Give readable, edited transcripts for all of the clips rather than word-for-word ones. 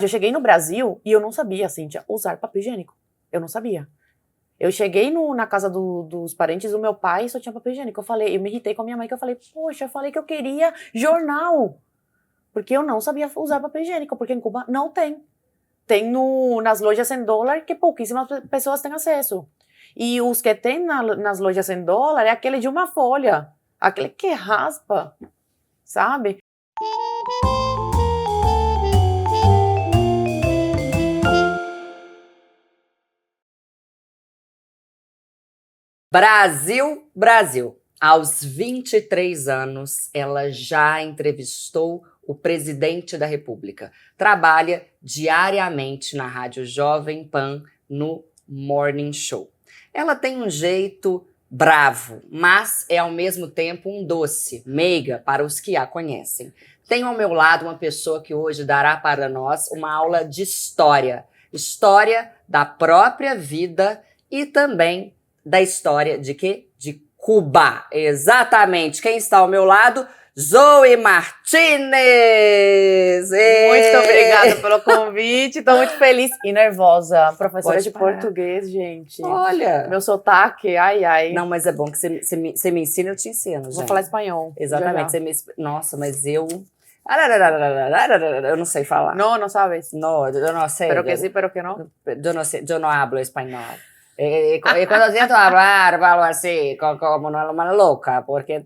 Eu cheguei no Brasil e eu não sabia, Cíntia, usar papel higiênico. Eu não sabia. Eu cheguei na casa dos parentes do meu pai e só tinha papel higiênico. Eu me irritei com a minha mãe, que eu falei, poxa, eu falei que eu queria jornal. Porque eu não sabia usar papel higiênico, porque em Cuba não tem. Tem nas lojas em dólar que pouquíssimas pessoas têm acesso. E os que tem nas lojas em dólar é aquele de uma folha. Aquele que raspa, sabe? Brasil, Brasil. Aos 23 anos, ela já entrevistou o presidente da República. Trabalha diariamente na Rádio Jovem Pan, no Morning Show. Ela tem um jeito bravo, mas é ao mesmo tempo um doce, meiga para os que a conhecem. Tenho ao meu lado uma pessoa que hoje dará para nós uma aula de história. História da própria vida e também da história de quê? De Cuba. Exatamente. Quem está ao meu lado? Zoe Martínez! Muito obrigada pelo convite. Estou muito feliz e nervosa. Professora de português, gente. Olha! Meu sotaque, ai, ai. Não, mas é bom que você me ensina, eu te ensino, gente. Vou falar espanhol. Exatamente. Nossa, mas eu não sei falar. Não sabes? No, eu não sei. Pero que sí, pero que no. Eu não hablo espanhol. E quando tento falar, falo assim, como uma louca, porque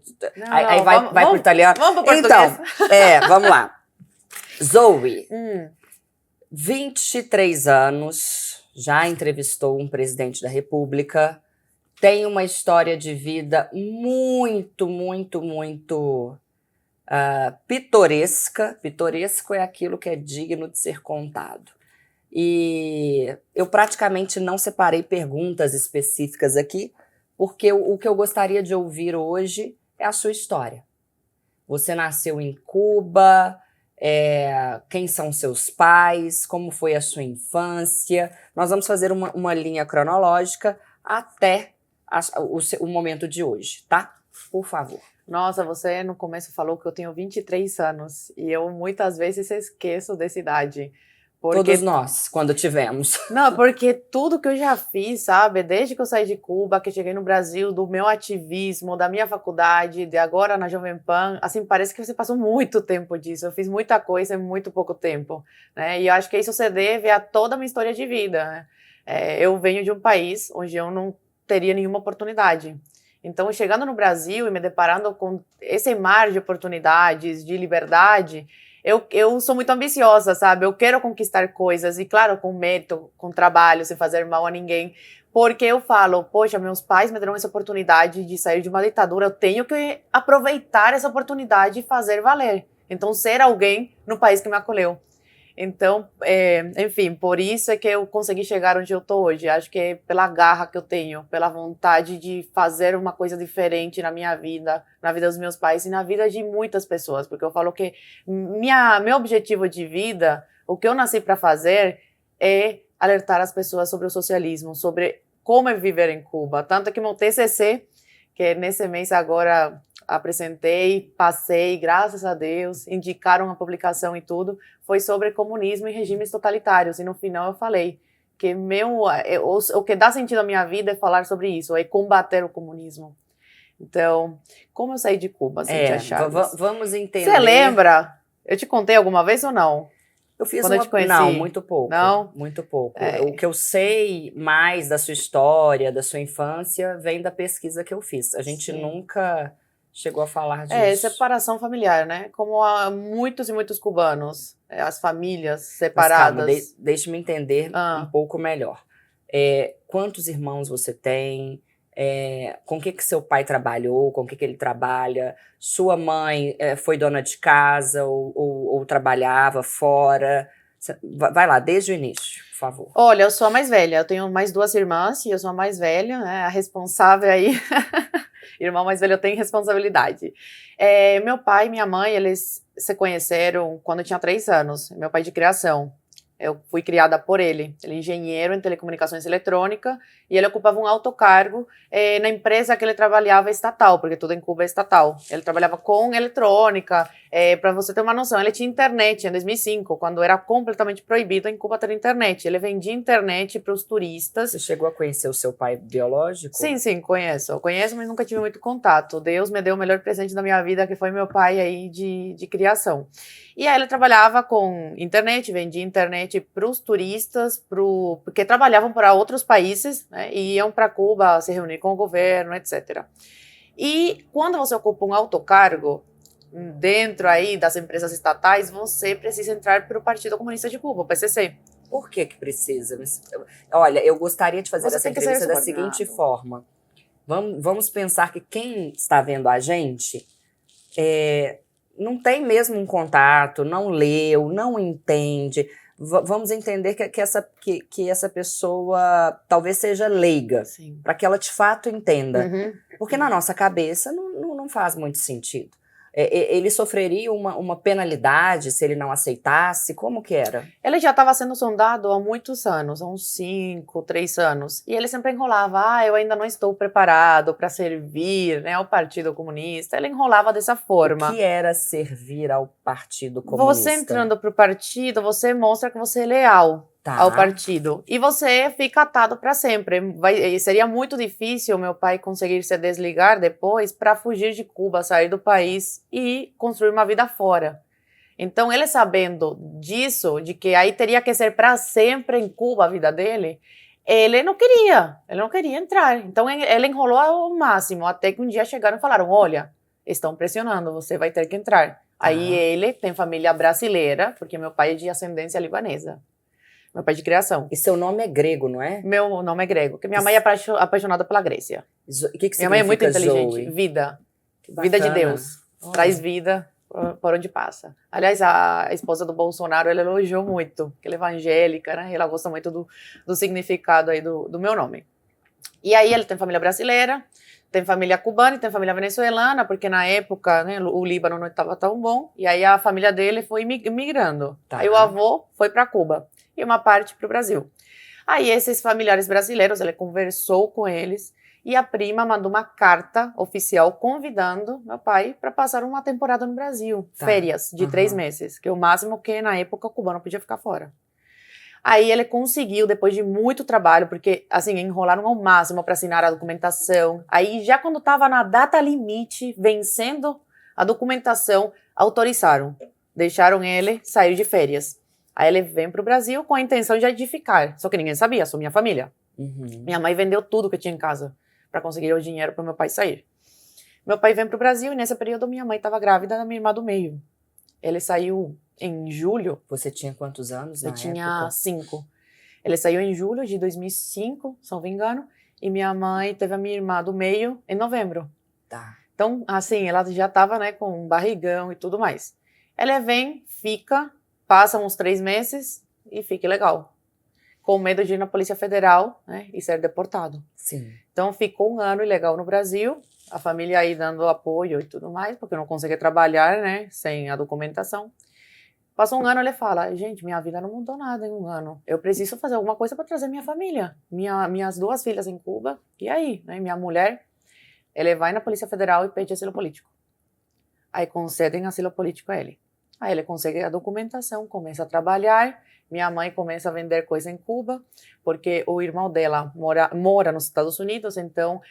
aí vai pro italiano. Vamos pro português. Então, vamos lá. Zoe, 23 anos, já entrevistou um presidente da República, tem uma história de vida muito, muito, muito pitoresca. Pitoresco é aquilo que é digno de ser contado. E eu praticamente não separei perguntas específicas aqui, porque o que eu gostaria de ouvir hoje é a sua história. Você nasceu em Cuba, quem são seus pais, como foi a sua infância. Nós vamos fazer uma linha cronológica até o momento de hoje, tá? Por favor. Nossa, você no começo falou que eu tenho 23 anos e eu muitas vezes esqueço dessa idade. Todos nós, quando tivemos. Não, porque tudo que eu já fiz, sabe? Desde que eu saí de Cuba, que cheguei no Brasil, do meu ativismo, da minha faculdade, de agora na Jovem Pan, assim, parece que você passou muito tempo disso. Eu fiz muita coisa em muito pouco tempo, né? E eu acho que isso se deve a toda a minha história de vida, né? Eu venho de um país onde eu não teria nenhuma oportunidade. Então, chegando no Brasil e me deparando com esse mar de oportunidades, de liberdade, eu sou muito ambiciosa, sabe? Eu quero conquistar coisas, e claro, com mérito, com trabalho, sem fazer mal a ninguém, porque eu falo, poxa, meus pais me deram essa oportunidade de sair de uma ditadura, eu tenho que aproveitar essa oportunidade e fazer valer. Então, ser alguém no país que me acolheu. Então, enfim, por isso é que eu consegui chegar onde eu estou hoje. Acho que é pela garra que eu tenho, pela vontade de fazer uma coisa diferente na minha vida, na vida dos meus pais e na vida de muitas pessoas. Porque eu falo que meu objetivo de vida, o que eu nasci para fazer, é alertar as pessoas sobre o socialismo, sobre como é viver em Cuba. Tanto que meu TCC, que nesse mês agora apresentei, passei, graças a Deus, indicaram a publicação e tudo, foi sobre comunismo e regimes totalitários. E no final eu falei que o que dá sentido à minha vida é falar sobre isso, é combater o comunismo. Então, como eu saí de Cuba, Cíntia Chaves? Vamos entender. Você lembra? Eu te contei alguma vez ou não? Eu fiz Quando eu te conheci? Não, muito pouco. Não? Muito pouco. O que eu sei mais da sua história, da sua infância, vem da pesquisa que eu fiz. A gente nunca chegou a falar disso. Separação familiar, né? Como há muitos e muitos cubanos, as famílias separadas. Mas calma, deixe-me entender um pouco melhor. Quantos irmãos você tem? Com o que seu pai trabalhou? Com o que ele trabalha? Sua mãe foi dona de casa ou trabalhava fora? Vai lá, desde o início, por favor. Olha, eu sou a mais velha. Eu tenho mais 2 irmãs e eu sou a mais velha, né? A responsável aí. Irmão mais velho, eu tenho responsabilidade. Meu pai e minha mãe, eles se conheceram quando eu tinha 3 anos. Meu pai de criação. Eu fui criada por ele. Ele é engenheiro em telecomunicações eletrônicas e ele ocupava um alto cargo na empresa que ele trabalhava estatal, porque tudo em Cuba é estatal. Ele trabalhava com eletrônica, para você ter uma noção, ele tinha internet em 2005, quando era completamente proibido em Cuba ter internet. Ele vendia internet para os turistas. Você chegou a conhecer o seu pai biológico? Sim, conheço. Eu conheço, mas nunca tive muito contato. Deus me deu o melhor presente da minha vida, que foi meu pai aí de criação. E aí ele trabalhava com internet, vendia internet para os turistas, porque trabalhavam para outros países, né, e iam para Cuba se reunir com o governo, etc. E quando você ocupa um alto cargo, dentro aí das empresas estatais, você precisa entrar para o Partido Comunista de Cuba, o PCC. Por que precisa? Olha, eu gostaria de fazer Você essa tem que ser entrevista da subordinado. seguinte forma. Vamos pensar que quem está vendo a gente não tem mesmo um contato, não leu, não entende. Vamos entender que essa pessoa talvez seja leiga, para que ela de fato entenda. Uhum. Porque na nossa cabeça não faz muito sentido. Ele sofreria uma penalidade se ele não aceitasse? Como que era? Ele já estava sendo sondado há muitos anos, há uns 3 anos. E ele sempre enrolava, eu ainda não estou preparado para servir, né, ao Partido Comunista. Ele enrolava dessa forma. O que era servir ao Partido Comunista? Você entrando para o partido, você mostra que você é leal ao partido. E você fica atado para sempre. Seria muito difícil meu pai conseguir se desligar depois para fugir de Cuba, sair do país e construir uma vida fora. Então, ele sabendo disso, de que aí teria que ser para sempre em Cuba a vida dele, ele não queria entrar. Então, ele enrolou ao máximo, até que um dia chegaram e falaram, olha, estão pressionando, você vai ter que entrar. Aí ele tem família brasileira, porque meu pai é de ascendência libanesa. Meu pai de criação. E seu nome é grego, não é? Meu nome é grego, porque minha mãe é apaixonada pela Grécia. O que minha mãe é muito inteligente. Zoe? Vida. Vida de Deus. Traz vida por onde passa. Aliás, a esposa do Bolsonaro, ela elogiou muito, que ela é evangélica, né? Ela gosta muito do significado aí do meu nome. E aí ele tem família brasileira, tem família cubana e tem família venezuelana, porque na época, né, o Líbano não estava tão bom, e aí a família dele foi migrando. Aí o avô foi para Cuba e uma parte para o Brasil. Aí esses familiares brasileiros, ele conversou com eles e a prima mandou uma carta oficial convidando meu pai para passar uma temporada no Brasil, férias de 3 meses, que é o máximo que na época o cubano podia ficar fora. Aí ele conseguiu, depois de muito trabalho, porque assim, enrolaram ao máximo para assinar a documentação. Aí já quando estava na data limite, vencendo a documentação, autorizaram, deixaram ele sair de férias. Aí ele vem para o Brasil com a intenção de edificar, só que ninguém sabia, só minha família. Minha mãe vendeu tudo que tinha em casa para conseguir o dinheiro para meu pai sair. Meu pai vem para o Brasil e nesse período minha mãe estava grávida da minha irmã do meio. Ele saiu em julho. Você tinha quantos anos na época? Eu tinha 5. Ele saiu em julho de 2005, se não me engano, e minha mãe teve a minha irmã do meio em novembro. Então, assim, ela já estava, né, com um barrigão e tudo mais. Ele vem, fica, passa uns 3 meses e fica legal. Com medo de ir na Polícia Federal, né, e ser deportado. Sim. Então, ficou um ano ilegal no Brasil, a família aí dando apoio e tudo mais, porque eu não conseguia trabalhar, né, sem a documentação. Passou um ano, ele fala, gente, minha vida não mudou nada em um ano. Eu preciso fazer alguma coisa para trazer minha família. Minhas 2 filhas em Cuba, e aí, né, minha mulher, ele vai na Polícia Federal e pede asilo político. Aí concedem asilo político a ele. Aí ele consegue a documentação, começa a trabalhar, minha mãe começa a vender coisa em Cuba, porque o irmão dela mora nos Estados Unidos, então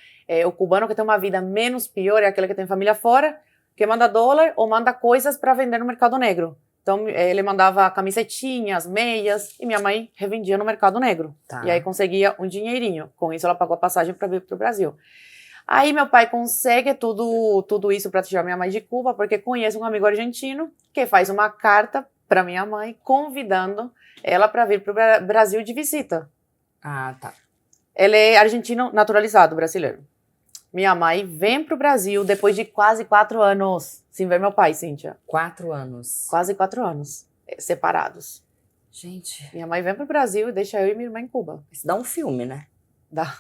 o cubano que tem uma vida menos pior é aquele que tem família fora, que manda dólar ou manda coisas para vender no mercado negro. Então ele mandava camisetinhas, meias, e minha mãe revendia no mercado negro. E aí conseguia um dinheirinho. Com isso ela pagou a passagem para vir para o Brasil. Aí meu pai consegue tudo isso para tirar minha mãe de Cuba, porque conhece um amigo argentino que faz uma carta para minha mãe convidando ela para vir para o Brasil de visita. Ele é argentino naturalizado, brasileiro. Minha mãe vem para o Brasil depois de quase 4 anos sem ver meu pai, Cíntia. 4 anos? Quase 4 anos, separados. Gente. Minha mãe vem para o Brasil e deixa eu e minha irmã em Cuba. Isso dá um filme, né? Dá.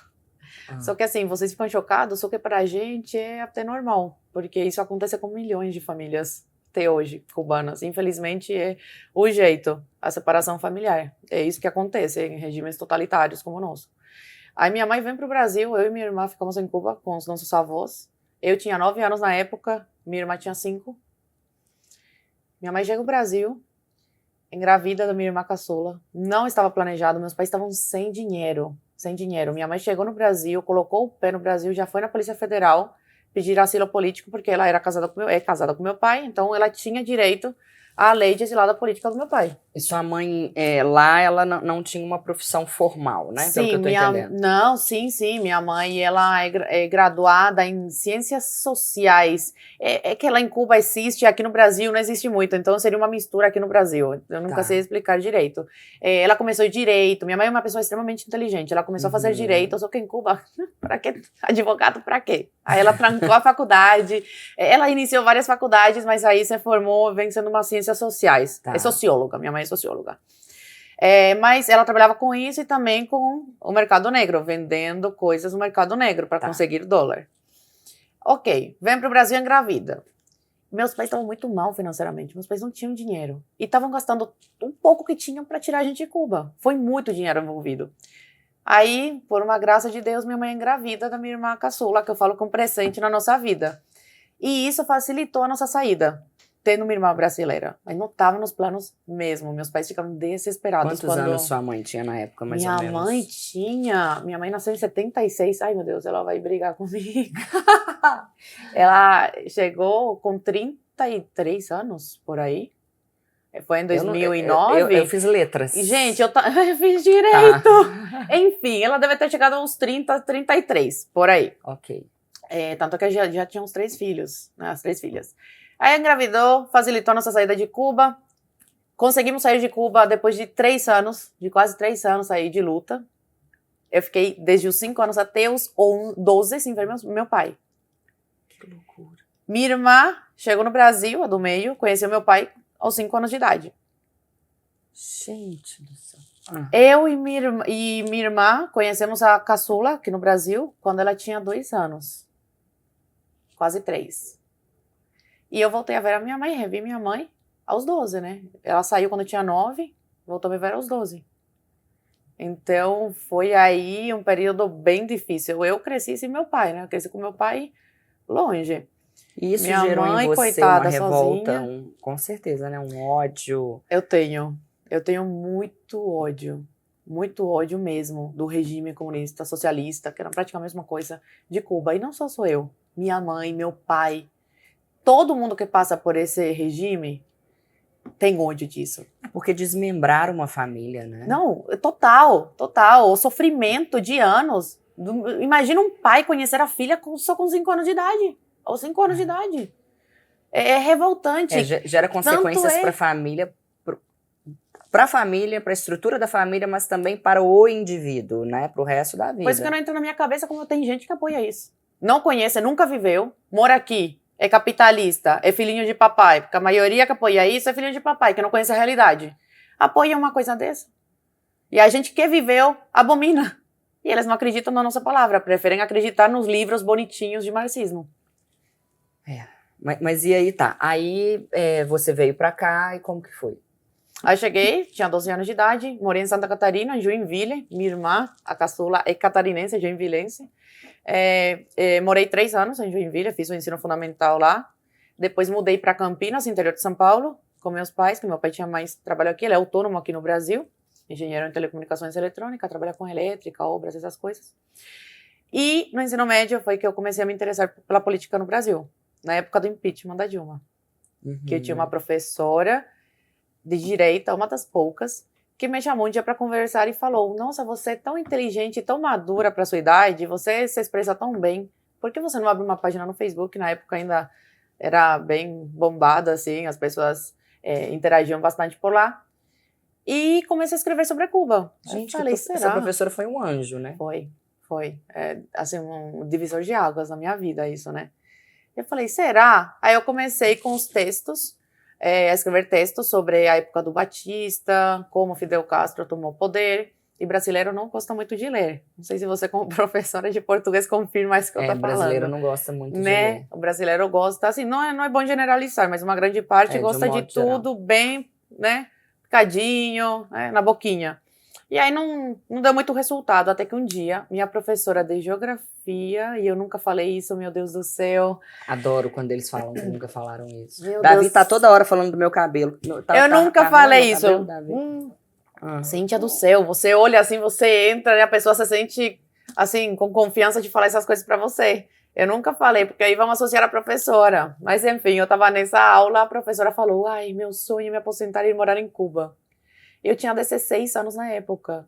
Só que assim, vocês ficam chocados, só que pra gente é até normal, porque isso acontece com milhões de famílias. até hoje, cubanas. Infelizmente, é o jeito, a separação familiar. É isso que acontece em regimes totalitários como o nosso. Aí minha mãe vem para o Brasil, eu e minha irmã ficamos em Cuba com os nossos avós. Eu tinha 9 anos na época, minha irmã tinha 5. Minha mãe chega ao Brasil, engravida da minha irmã caçula. Não estava planejado, meus pais estavam sem dinheiro. Sem dinheiro. Minha mãe chegou no Brasil, colocou o pé no Brasil, já foi na Polícia Federal pedir asilo político, porque ela era casada com meu pai, então ela tinha direito à lei de exilada política do meu pai. E sua mãe, lá, ela não tinha uma profissão formal, né? Pelo que eu tô entendendo. Não, sim, minha mãe, ela é graduada em ciências sociais. É que ela em Cuba existe, aqui no Brasil não existe muito, então seria uma mistura aqui no Brasil. Eu nunca sei explicar direito. Ela começou direito, minha mãe é uma pessoa extremamente inteligente, ela começou a fazer direito, só que em Cuba, pra quê? Advogado pra quê? Aí ela trancou a faculdade, ela iniciou várias faculdades, mas aí se formou, vem sendo uma ciências sociais. É socióloga, minha mãe é socióloga. Mas ela trabalhava com isso e também com o mercado negro, vendendo coisas no mercado negro para conseguir dólar. Ok, vem para o Brasil engravida. Meus pais estavam muito mal financeiramente, meus pais não tinham dinheiro. E estavam gastando um pouco que tinham para tirar a gente de Cuba. Foi muito dinheiro envolvido. Aí, por uma graça de Deus, minha mãe é engravida da minha irmã caçula, que eu falo com presente na nossa vida. E isso facilitou a nossa saída, tendo uma irmã brasileira. Mas não estava nos planos mesmo. Meus pais ficaram desesperados. Quantos anos sua mãe tinha na época, mais ou menos? Minha mãe nasceu em 76. Ai, meu Deus, ela vai brigar comigo. Ela chegou com 33 anos, por aí. Foi em 2009. Eu fiz letras. E, gente, eu fiz direito. Enfim, ela deve ter chegado aos 30, 33, por aí. Ok. Tanto que já tinha uns 3 filhos, né, as 3 filhas. Aí engravidou, facilitou a nossa saída de Cuba. Conseguimos sair de Cuba depois de 3 anos, de quase 3 anos sair de luta. Eu fiquei desde os 5 anos até os 12 sem ver meu pai. Que loucura. Minha irmã chegou no Brasil, a do meio, conheceu meu pai aos 5 anos de idade. Gente do céu. Eu e minha irmã conhecemos a caçula aqui no Brasil quando ela tinha 2 anos. Quase 3. E eu voltei a ver a minha mãe, revi minha mãe aos 12, né? Ela saiu quando eu tinha 9, voltou a me ver aos 12. Então, foi aí um período bem difícil. Eu cresci sem meu pai, né? Eu cresci com meu pai longe. E isso minha gerou mãe, em você coitada, uma revolta, sozinha. Com certeza, né? Um ódio. Eu tenho muito ódio mesmo do regime comunista, socialista, que era praticamente a mesma coisa de Cuba. E não só eu, minha mãe, meu pai. Todo mundo que passa por esse regime tem ódio disso. Porque desmembraram uma família, né? Não, total. O sofrimento de anos. Imagina um pai conhecer a filha só com 5 anos de idade. Ou 5 anos de idade. É revoltante. Gera consequências para a família, para a estrutura da família, mas também para o indivíduo, né? Para o resto da vida. Por isso que não entra na minha cabeça como tem gente que apoia isso. Não conhece, nunca viveu, mora aqui. É capitalista, é filhinho de papai, porque a maioria que apoia isso é filhinho de papai, que não conhece a realidade. Apoia uma coisa dessa. E a gente que viveu, abomina. E eles não acreditam na nossa palavra, preferem acreditar nos livros bonitinhos de marxismo. Mas e aí tá? Aí você veio pra cá e como que foi? Aí cheguei, tinha 12 anos de idade, morei em Santa Catarina, em Joinville. Minha irmã, a caçula, é catarinense, joinvilense. Morei 3 anos em Joinville, fiz o ensino fundamental lá. Depois mudei para Campinas, interior de São Paulo, com meus pais, que meu pai tinha mais trabalho aqui, ele é autônomo aqui no Brasil, engenheiro em telecomunicações eletrônicas, trabalha com elétrica, obras, essas coisas. E no ensino médio foi que eu comecei a me interessar pela política no Brasil, na época do impeachment da Dilma. Que eu tinha uma professora de direita, uma das poucas, que me chamou um dia para conversar e falou: nossa, você é tão inteligente e tão madura para sua idade, você se expressa tão bem, por que você não abre uma página no Facebook? Na época ainda era bem bombada, assim, as pessoas interagiam bastante por lá. E comecei a escrever sobre Cuba. Gente, falei, essa professora foi um anjo, né? Foi. Assim, um divisor de águas na minha vida, isso, né? Eu falei, será? Aí eu comecei com os textos, a escrever textos sobre a época do Batista, como Fidel Castro tomou poder. E brasileiro não gosta muito de ler. Não sei se você, como professora de português, confirma isso que eu tô falando. O brasileiro não gosta muito de né? ler. O brasileiro gosta, assim, não é bom generalizar, mas uma grande parte gosta de tudo bem, né? Picadinho, né? Na boquinha. E aí não deu muito resultado, até que um dia, minha professora de geografia, e eu nunca falei isso, meu Deus do céu. Adoro quando eles falam que nunca falaram isso. Meu Davi Deus. tá toda hora falando do meu cabelo. Eu nunca falei isso. Cabelo, Cíntia do céu, você olha assim, você entra, né, a pessoa se sente, assim, com confiança de falar essas coisas pra você. Eu nunca falei, porque aí vamos associar a professora. Mas enfim, eu tava nessa aula, a professora falou, ai, meu sonho é me aposentar e ir morar em Cuba. Eu tinha 16 anos na época.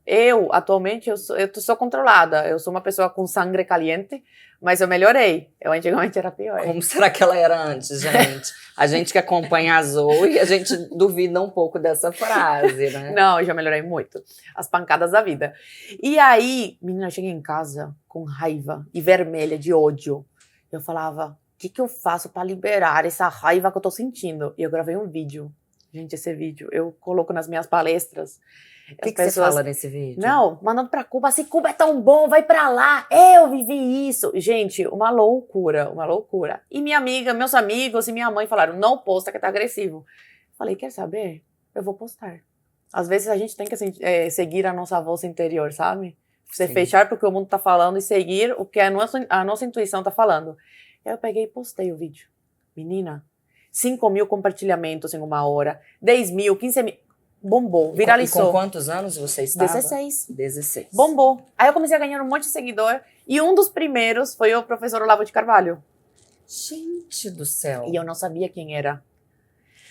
Atualmente, eu sou controlada. Eu sou uma pessoa com sangue caliente, mas eu melhorei. Eu antigamente era pior. Como será que ela era antes, gente? A gente que acompanha a Zoe, a gente duvida um pouco dessa frase, né? Não, eu já melhorei muito. As pancadas da vida. E aí, menina, eu cheguei em casa com raiva e vermelha, de ódio. Eu falava, o que eu faço para liberar essa raiva que eu tô sentindo? E eu gravei um vídeo. Gente, esse vídeo eu coloco nas minhas palestras. O que você fala nesse vídeo? Não, mandando pra Cuba, assim, Cuba é tão bom, vai pra lá, eu vivi isso. Gente, uma loucura, uma loucura. E minha amiga, meus amigos e minha mãe falaram, não posta que tá agressivo. Falei, quer saber? Eu vou postar. Às vezes a gente tem que seguir a nossa voz interior, sabe? Você fechar porque o mundo tá falando e seguir o que a nossa intuição tá falando. Eu peguei e postei o vídeo. Menina, 5.000 compartilhamentos em 1 hora, 10.000, 15.000, bombou, viralizou. E com quantos anos você estava? 16. Bombou. Aí eu comecei a ganhar um monte de seguidor, e um dos primeiros foi o professor Olavo de Carvalho. Gente do céu. E eu não sabia quem era.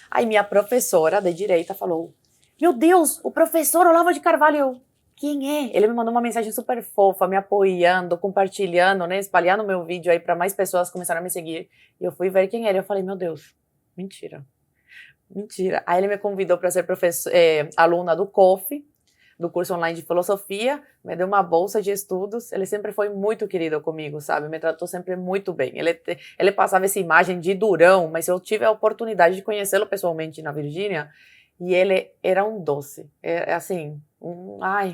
Aí minha professora de direita falou, meu Deus, o professor Olavo de Carvalho. Eu, quem é? Ele me mandou uma mensagem super fofa, me apoiando, compartilhando, né, espalhando meu vídeo aí para mais pessoas começaram a me seguir. E eu fui ver quem era, eu falei, meu Deus, mentira. Aí ele me convidou para ser aluna do COF, do curso online de filosofia, me deu uma bolsa de estudos, ele sempre foi muito querido comigo, sabe, me tratou sempre muito bem, ele passava essa imagem de durão, mas eu tive a oportunidade de conhecê-lo pessoalmente na Virgínia, e ele era um doce, assim,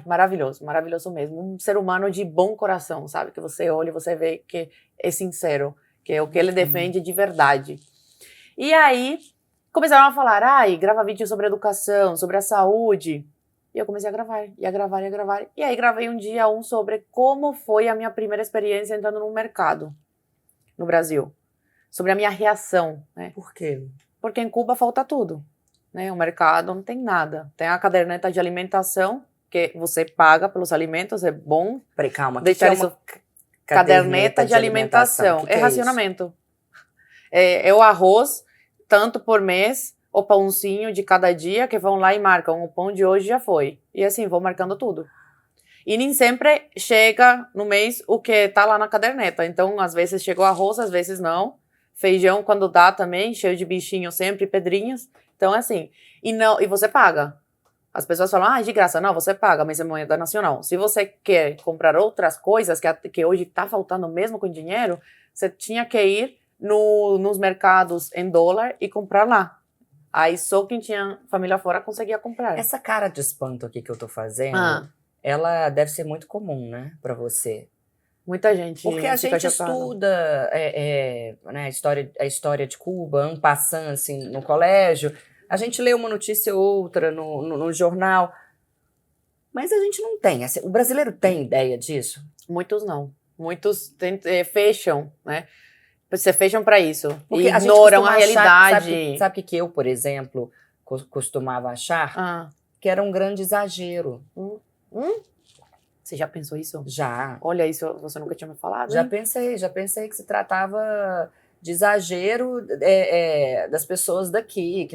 maravilhoso, maravilhoso mesmo, um ser humano de bom coração, sabe, que você olha e você vê que é sincero, que é o que ele defende de verdade. E aí, começaram a falar, grava vídeo sobre educação, sobre a saúde. E eu comecei a gravar. E aí gravei um dia sobre como foi a minha primeira experiência entrando no mercado, no Brasil. Sobre a minha reação, né? Por quê? Porque em Cuba falta tudo, né? O mercado não tem nada. Tem a caderneta de alimentação, que você paga pelos alimentos, é bom. Peraí, calma. Deixar isso... Caderneta de alimentação. É racionamento. É o arroz... tanto por mês, o pãozinho de cada dia, que vão lá e marcam, o pão de hoje já foi. E assim, vou marcando tudo. E nem sempre chega no mês o que tá lá na caderneta. Então, às vezes chega o arroz, às vezes não. Feijão, quando dá também, cheio de bichinho sempre, pedrinhas. Então, assim, e você paga. As pessoas falam, de graça. Não, você paga, mas é moeda nacional. Se você quer comprar outras coisas que hoje tá faltando mesmo com dinheiro, você tinha que ir nos mercados em dólar e comprar lá. Aí só quem tinha família fora conseguia comprar. Essa cara de espanto aqui que eu tô fazendo, ela deve ser muito comum, né, pra você. Muita gente. Porque a gente estuda né, a história de Cuba, en passant, assim, no colégio. A gente lê uma notícia ou outra no jornal. Mas a gente não tem. Assim, o brasileiro tem ideia disso? Muitos não. Muitos fecham, né? Você fecham para isso. Porque ignoram a realidade. Sabe o que eu, por exemplo, costumava achar? Que era um grande exagero. Você já pensou isso? Já. Olha, isso você nunca tinha me falado, Já pensei que se tratava de exagero das pessoas daqui,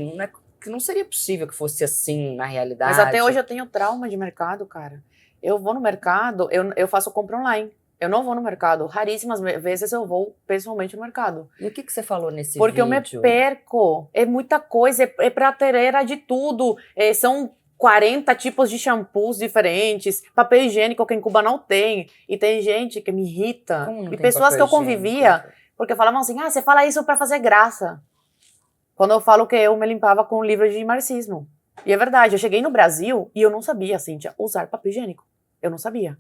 que não seria possível que fosse assim na realidade. Mas até hoje eu tenho trauma de mercado, cara. Eu vou no mercado, eu faço compra online. Eu não vou no mercado. Raríssimas vezes eu vou pessoalmente no mercado. E o que você falou nesse Porque vídeo? eu me perco. É muita coisa. É prateleira de tudo. São 40 tipos de shampoos diferentes. Papel higiênico que em Cuba não tem. E tem gente que me irrita. E pessoas que eu convivia. Porque falavam assim, você fala isso pra fazer graça. Quando eu falo que eu me limpava com um livro de marxismo. E é verdade. Eu cheguei no Brasil e eu não sabia, Cíntia, usar papel higiênico. Eu não sabia.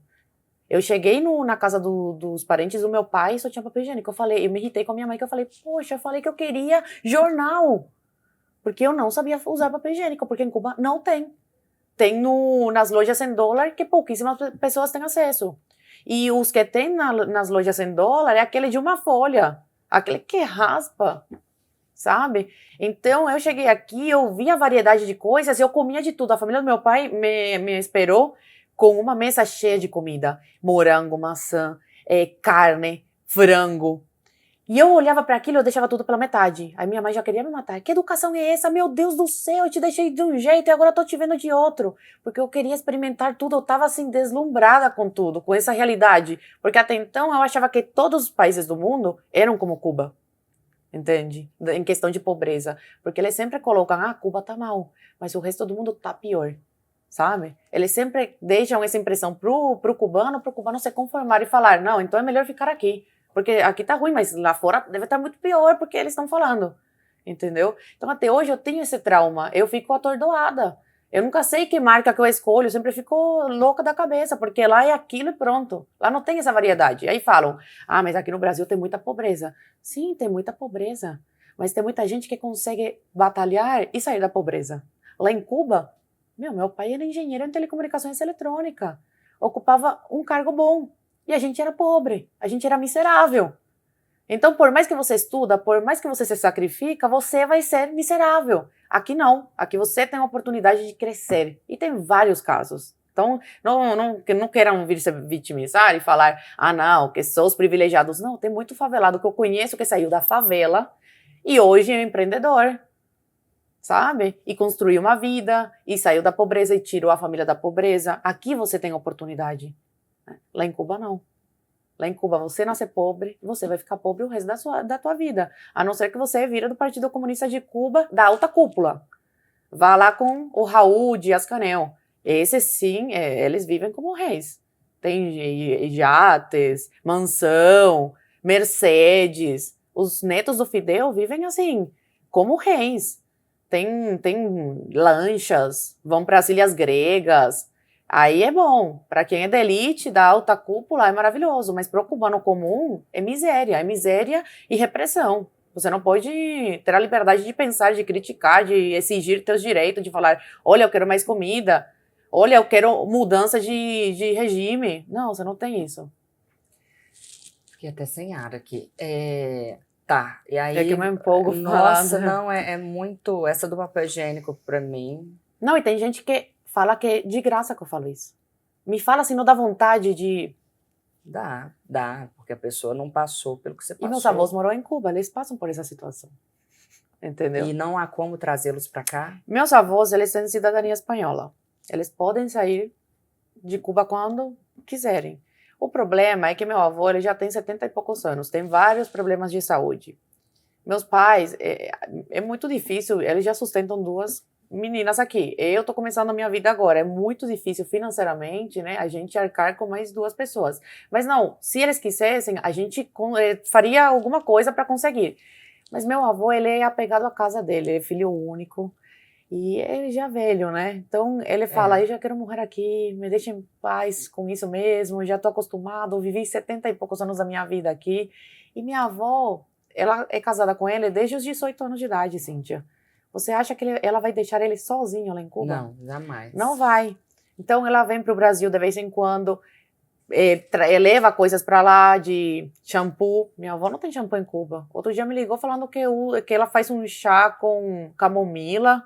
Eu cheguei na casa dos parentes do meu pai e só tinha papel higiênico. Eu me irritei com a minha mãe, que eu falei, poxa, eu falei que eu queria jornal. Porque eu não sabia usar papel higiênico, porque em Cuba não tem. Tem nas lojas em dólar que pouquíssimas pessoas têm acesso. E os que tem nas lojas em dólar é aquele de uma folha. Aquele que raspa, sabe? Então, eu cheguei aqui, eu vi a variedade de coisas, eu comia de tudo. A família do meu pai me esperou com uma mesa cheia de comida. Morango, maçã, carne, frango. E eu olhava para aquilo e eu deixava tudo pela metade. Aí minha mãe já queria me matar. Que educação é essa? Meu Deus do céu, eu te deixei de um jeito e agora eu tô te vendo de outro. Porque eu queria experimentar tudo, eu tava assim deslumbrada com tudo, com essa realidade. Porque até então eu achava que todos os países do mundo eram como Cuba. Entende? Em questão de pobreza. Porque eles sempre colocam, Cuba tá mal, mas o resto do mundo tá pior. Sabe? Eles sempre deixam essa impressão pro cubano se conformar e falar, não, então é melhor ficar aqui. Porque aqui tá ruim, mas lá fora deve estar muito pior porque eles estão falando. Entendeu? Então até hoje eu tenho esse trauma. Eu fico atordoada. Eu nunca sei que marca que eu escolho. Eu sempre fico louca da cabeça. Porque lá é aquilo e pronto. Lá não tem essa variedade. Aí falam, mas aqui no Brasil tem muita pobreza. Sim, tem muita pobreza. Mas tem muita gente que consegue batalhar e sair da pobreza. Lá em Cuba, meu pai era engenheiro em telecomunicações eletrônicas. Ocupava um cargo bom. E a gente era pobre, a gente era miserável. Então, por mais que você estuda, por mais que você se sacrifica, você vai ser miserável. Aqui não, aqui você tem a oportunidade de crescer. E tem vários casos. Então, não queiram vir se vitimizar e falar, não, que são os privilegiados. Não, tem muito favelado que eu conheço que saiu da favela e hoje é um empreendedor, sabe? E construiu uma vida, e saiu da pobreza e tirou a família da pobreza. Aqui você tem oportunidade. Lá em Cuba, não. Lá em Cuba, você nascer pobre, você vai ficar pobre o resto da tua vida. A não ser que você vira do Partido Comunista de Cuba, da alta cúpula. Vá lá com o Raul Dias-Canel. Esses, sim, eles vivem como reis. Tem iates, mansão, Mercedes. Os netos do Fidel vivem assim, como reis. Tem lanchas, vão para as ilhas gregas. Aí é bom, para quem é da elite, da alta cúpula, é maravilhoso, mas para o cubano comum é miséria e repressão. Você não pode ter a liberdade de pensar, de criticar, de exigir teus direitos, de falar, olha, eu quero mais comida, olha, eu quero mudança de regime. Não, você não tem isso. Fiquei até sem ar aqui. Tá, e aí... É que eu me empolgo Nossa, falando. não, é muito... Essa do papel higiênico, pra mim... Não, e tem gente que fala que é de graça que eu falo isso. Me fala assim, não dá vontade de... Dá, porque a pessoa não passou pelo que você passou. E meus avós moram em Cuba, eles passam por essa situação. Entendeu? E não há como trazê-los para cá? Meus avós, eles têm cidadania espanhola. Eles podem sair de Cuba quando quiserem. O problema é que meu avô, ele já tem 70 e poucos anos, tem vários problemas de saúde. Meus pais, é muito difícil, eles já sustentam 2 meninas aqui. Eu tô começando a minha vida agora, é muito difícil financeiramente, né, a gente arcar com mais 2 pessoas. Mas não, se eles quisessem, a gente faria alguma coisa para conseguir. Mas meu avô, ele é apegado à casa dele, ele é filho único. E ele já é velho, né? Então ele fala, eu já quero morrer aqui, me deixa em paz com isso mesmo, já tô acostumado, vivi 70 e poucos anos da minha vida aqui. E minha avó, ela é casada com ele desde os 18 anos de idade, Cíntia. Você acha que ela vai deixar ele sozinho lá em Cuba? Não, jamais. Não vai. Então ela vem pro Brasil de vez em quando, leva coisas pra lá de shampoo. Minha avó não tem shampoo em Cuba. Outro dia me ligou falando que ela faz um chá com camomila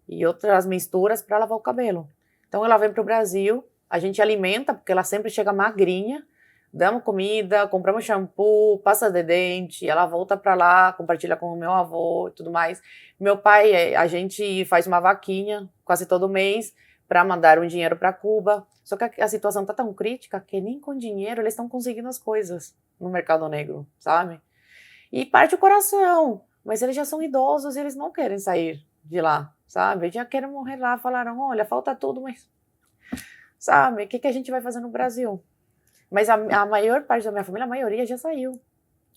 e outras misturas para lavar o cabelo. Então ela vem pro Brasil, a gente alimenta, porque ela sempre chega magrinha, damos comida, compramos shampoo, pasta de dente, ela volta para lá, compartilha com o meu avô e tudo mais. Meu pai, a gente faz uma vaquinha quase todo mês para mandar um dinheiro para Cuba. Só que a situação tá tão crítica que nem com dinheiro eles estão conseguindo as coisas no mercado negro, sabe? E parte o coração, mas eles já são idosos e eles não querem sair de lá, sabe? Já querem morrer lá, falaram, olha, falta tudo, mas... Sabe, o que a gente vai fazer no Brasil? Mas a maior parte da minha família, a maioria já saiu.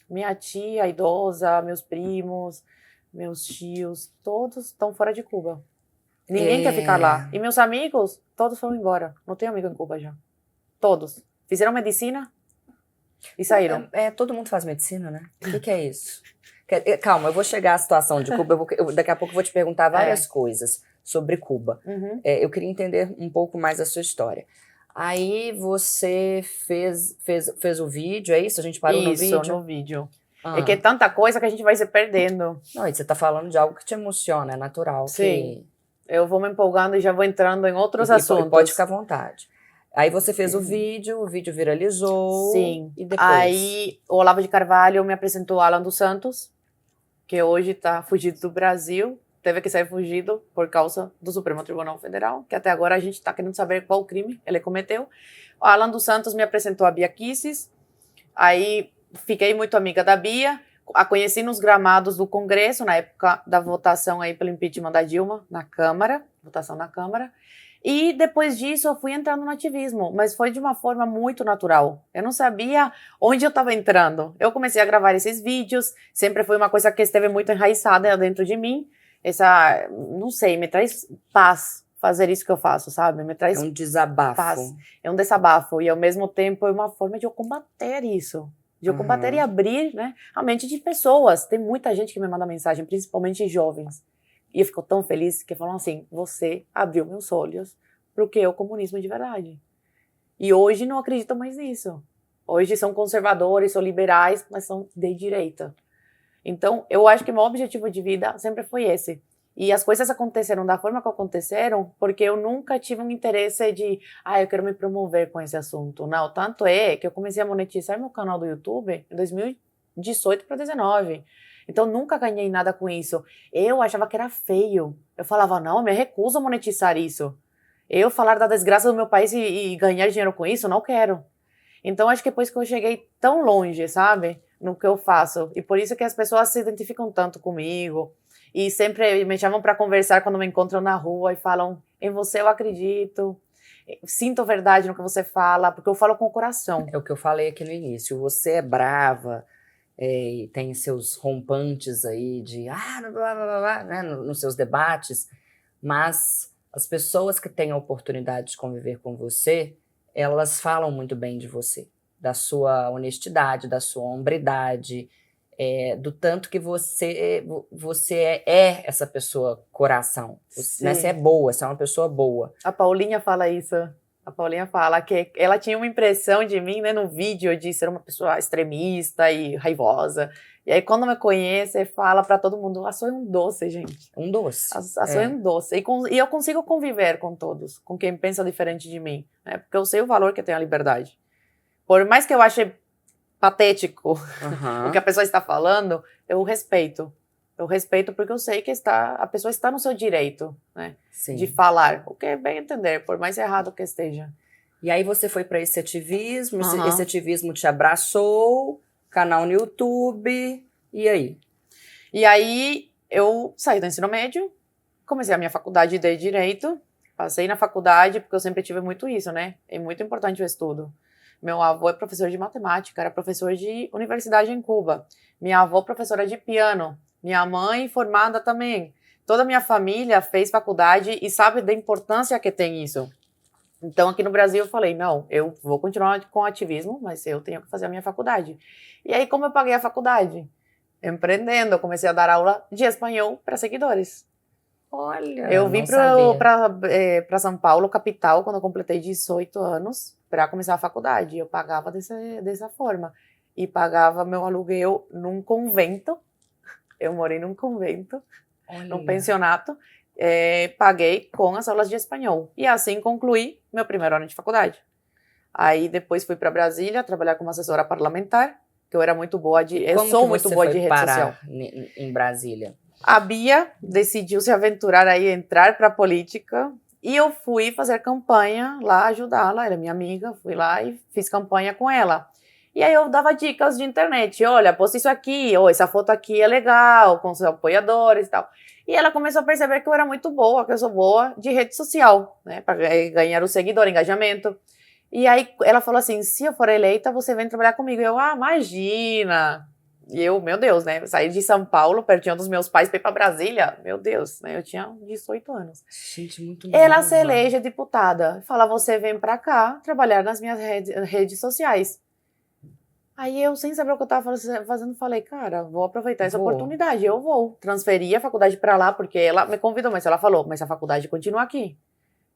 Minha tia idosa, meus primos, meus tios, todos estão fora de Cuba. Ninguém quer ficar lá. E meus amigos, todos foram embora. Não tenho amigo em Cuba já. Todos. Fizeram medicina e saíram. Todo mundo faz medicina, né? O que é isso? Calma, eu vou chegar à situação de Cuba, daqui a pouco eu vou te perguntar várias coisas sobre Cuba. Uhum. Eu queria entender um pouco mais a sua história. Aí você fez o vídeo, é isso? A gente parou no vídeo? Isso, no vídeo. É que é tanta coisa que a gente vai se perdendo. Não, e você tá falando de algo que te emociona, é natural. Sim, eu vou me empolgando e já vou entrando em outros assuntos. Pode ficar à vontade. Aí você fez o vídeo viralizou. Sim. E depois? Aí o Olavo de Carvalho me apresentou Alan dos Santos, que hoje está fugido do Brasil, teve que sair fugido por causa do Supremo Tribunal Federal, que até agora a gente está querendo saber qual crime ele cometeu. O Alan dos Santos me apresentou a Bia Kicis, aí fiquei muito amiga da Bia, a conheci nos gramados do Congresso, na época da votação aí pelo impeachment da Dilma, votação na Câmara, e depois disso eu fui entrando no ativismo, mas foi de uma forma muito natural. Eu não sabia onde eu estava entrando. Eu comecei a gravar esses vídeos, sempre foi uma coisa que esteve muito enraizada dentro de mim. Não sei, me traz paz fazer isso que eu faço, sabe? Me traz um desabafo. Paz. É um desabafo e ao mesmo tempo é uma forma de eu combater isso. De eu combater e abrir, né, a mente de pessoas. Tem muita gente que me manda mensagem, principalmente jovens. E eu fico tão feliz que falam assim, você abriu meus olhos para o que é o comunismo de verdade. E hoje não acreditam mais nisso. Hoje são conservadores, são liberais, mas são de direita. Então, eu acho que meu objetivo de vida sempre foi esse. E as coisas aconteceram da forma que aconteceram porque eu nunca tive um interesse de, eu quero me promover com esse assunto. Não, tanto é que eu comecei a monetizar meu canal do YouTube em 2018 para 2019. Então, nunca ganhei nada com isso. Eu achava que era feio. Eu falava, não, eu me recuso a monetizar isso. Eu falar da desgraça do meu país e ganhar dinheiro com isso, não quero. Então, acho que depois que eu cheguei tão longe, sabe, no que eu faço, e por isso que as pessoas se identificam tanto comigo, e sempre me chamam para conversar quando me encontram na rua e falam, em você eu acredito, sinto verdade no que você fala, porque eu falo com o coração. É o que eu falei aqui no início, você é brava, e tem seus rompantes aí de blá, blá, blá, blá, né, nos seus debates, mas as pessoas que têm a oportunidade de conviver com você, elas falam muito bem de você, da sua honestidade, da sua hombridade, do tanto que você é essa pessoa coração, né? Você é boa, você é uma pessoa boa. A Paulinha fala isso. A Paulinha fala que ela tinha uma impressão de mim, né, no vídeo, de ser uma pessoa extremista e raivosa. E aí, quando me conhece, fala pra todo mundo, a Sô é um doce, gente. Um doce. A Sô é um doce. E eu consigo conviver com todos, com quem pensa diferente de mim, né? Porque eu sei o valor que tem a liberdade. Por mais que eu ache patético o que a pessoa está falando, eu respeito. Eu respeito porque eu sei que a pessoa está no seu direito, né, de falar, o que é bem entender, por mais errado que esteja. E aí você foi para esse ativismo, esse ativismo te abraçou, canal no YouTube, e aí? E aí eu saí do ensino médio, comecei a minha faculdade de Direito, passei na faculdade porque eu sempre tive muito isso, né, é muito importante o estudo. Meu avô é professor de matemática, era professor de universidade em Cuba. Minha avó professora de piano. Minha mãe formada também. Toda a minha família fez faculdade e sabe da importância que tem isso. Então, aqui no Brasil, eu falei, não, eu vou continuar com ativismo, mas eu tenho que fazer a minha faculdade. E aí, como eu paguei a faculdade? Empreendendo, eu comecei a dar aula de espanhol para seguidores. Olha, eu vim para São Paulo, capital, quando eu completei 18 anos, para começar a faculdade. Eu pagava dessa forma. E pagava meu aluguel num convento. Eu morei num convento, num pensionato. Paguei com as aulas de espanhol. E assim concluí meu primeiro ano de faculdade. Aí depois fui para Brasília trabalhar como assessora parlamentar, que eu era muito boa eu sou muito boa de rede social. Em Brasília? A Bia decidiu se aventurar aí, entrar para a política, e eu fui fazer campanha lá, ajudá-la, ela é minha amiga, fui lá e fiz campanha com ela. E aí eu dava dicas de internet, olha, posta isso aqui, ou essa foto aqui é legal, com seus apoiadores e tal. E ela começou a perceber que eu era muito boa, que eu sou boa de rede social, né, para ganhar o seguidor, engajamento. E aí ela falou assim, se eu for eleita, você vem trabalhar comigo. E eu, imagina, E eu, meu Deus, né? Saí de São Paulo, pertinho dos meus pais, para ir para Brasília. Meu Deus, né? Eu tinha 18 anos. Gente, muito Ela se nova. elege deputada. Fala, você vem para cá trabalhar nas minhas redes sociais. Aí eu, sem saber o que eu tava fazendo, falei, cara, vou aproveitar essa oportunidade, eu vou. Transferi a faculdade para lá, porque ela me convidou, mas ela falou, mas a faculdade continua aqui.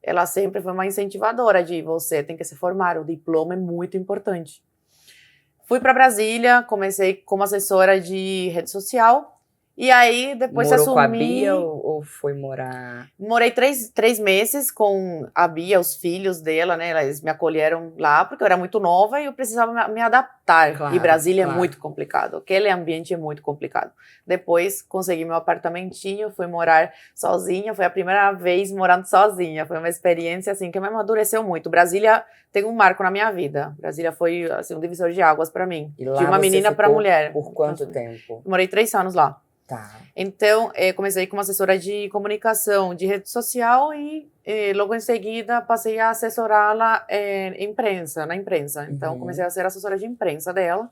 Ela sempre foi uma incentivadora de você tem que se formar, o diploma é muito importante. Fui para Brasília, comecei como assessora de rede social, e aí depois Morou assumi... com a Bia ou foi morar... Morei 3 meses com a Bia, os filhos dela, né? Eles me acolheram lá porque eu era muito nova e eu precisava me adaptar. Claro, E Brasília claro. é muito complicado. Aquele ambiente é muito complicado. Depois consegui meu apartamentinho, fui morar sozinha. Foi a primeira vez morando sozinha. Foi uma experiência assim que me amadureceu muito. Brasília tem um marco na minha vida. Brasília foi assim, um divisor de águas para mim. E lá de uma você menina para ficou mulher. Por quanto tempo? Morei 3 anos lá. Tá. Então, comecei como assessora de comunicação de rede social e logo em seguida passei a assessorá-la na imprensa. Então, comecei a ser assessora de imprensa dela.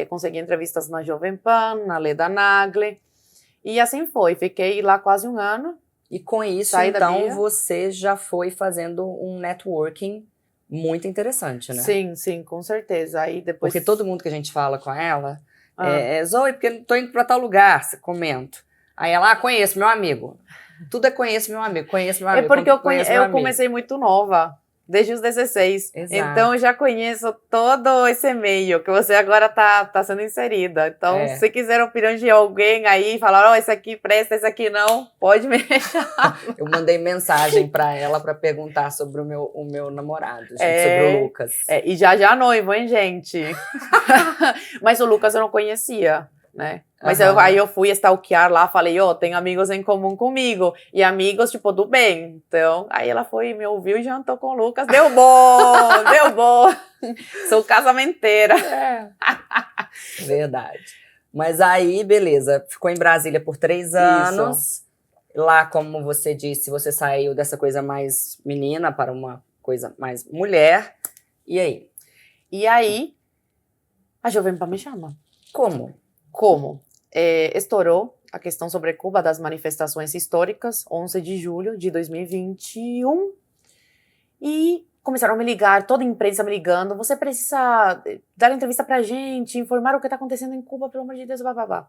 Consegui entrevistas na Jovem Pan, na Leda Nagli. E assim foi. Fiquei lá quase 1 ano. E com isso, então, você já foi fazendo um networking muito interessante, né? Sim, com certeza. Aí depois... Porque todo mundo que a gente fala com ela... Zoe, porque eu tô indo pra tal lugar, você comento. Aí ela, conheço meu amigo. Tudo é conheço meu amigo. É porque eu comecei muito nova, desde os 16. Exato. Então eu já conheço todo esse meio que você agora tá sendo inserida. Então, se quiser a opinião de alguém aí, falar, esse aqui presta, esse aqui não, pode me deixar. Eu mandei mensagem pra ela pra perguntar sobre o meu namorado, gente, sobre o Lucas. E já noivo, hein, gente? Mas o Lucas eu não conhecia, né? Mas aí eu fui stalkear lá, falei, tenho amigos em comum comigo. E amigos, tipo, do bem. Então, aí ela foi, me ouviu e jantou com o Lucas. Deu bom, deu bom. Sou casamenteira. Verdade. Mas aí, beleza, ficou em Brasília por 3 anos. Isso. Lá, como você disse, você saiu dessa coisa mais menina para uma coisa mais mulher. E aí? E aí, a Jovem Pan me chama. Como? Estourou a questão sobre Cuba das manifestações históricas, 11 de julho de 2021, e começaram a me ligar, toda a imprensa me ligando, você precisa dar entrevista pra gente, informar o que tá acontecendo em Cuba, pelo amor de Deus, bababá.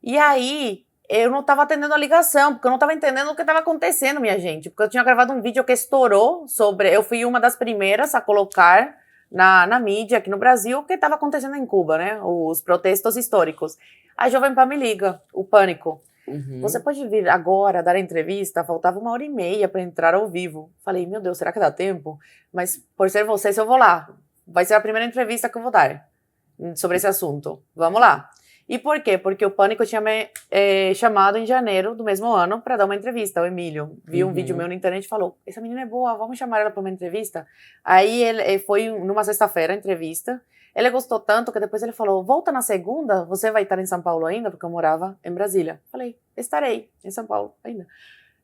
E aí, eu não tava atendendo a ligação, porque eu não tava entendendo o que tava acontecendo, minha gente, porque eu tinha gravado um vídeo que estourou sobre, eu fui uma das primeiras a colocar na mídia aqui no Brasil, o que estava acontecendo em Cuba, né? Os protestos históricos. A Jovem Pan me liga, o pânico. Você pode vir agora dar entrevista? Faltava 1h30 para entrar ao vivo. Falei, meu Deus, será que dá tempo? Mas por ser você, eu vou lá. Vai ser a primeira entrevista que eu vou dar sobre esse assunto. Vamos lá. E por quê? Porque o Pânico tinha me chamado em janeiro do mesmo ano para dar uma entrevista. O Emílio viu um vídeo meu na internet e falou, essa menina é boa, vamos chamar ela para uma entrevista? Aí ele foi numa sexta-feira a entrevista. Ele gostou tanto que depois ele falou, volta na segunda, você vai estar em São Paulo ainda? Porque eu morava em Brasília. Falei, estarei em São Paulo ainda.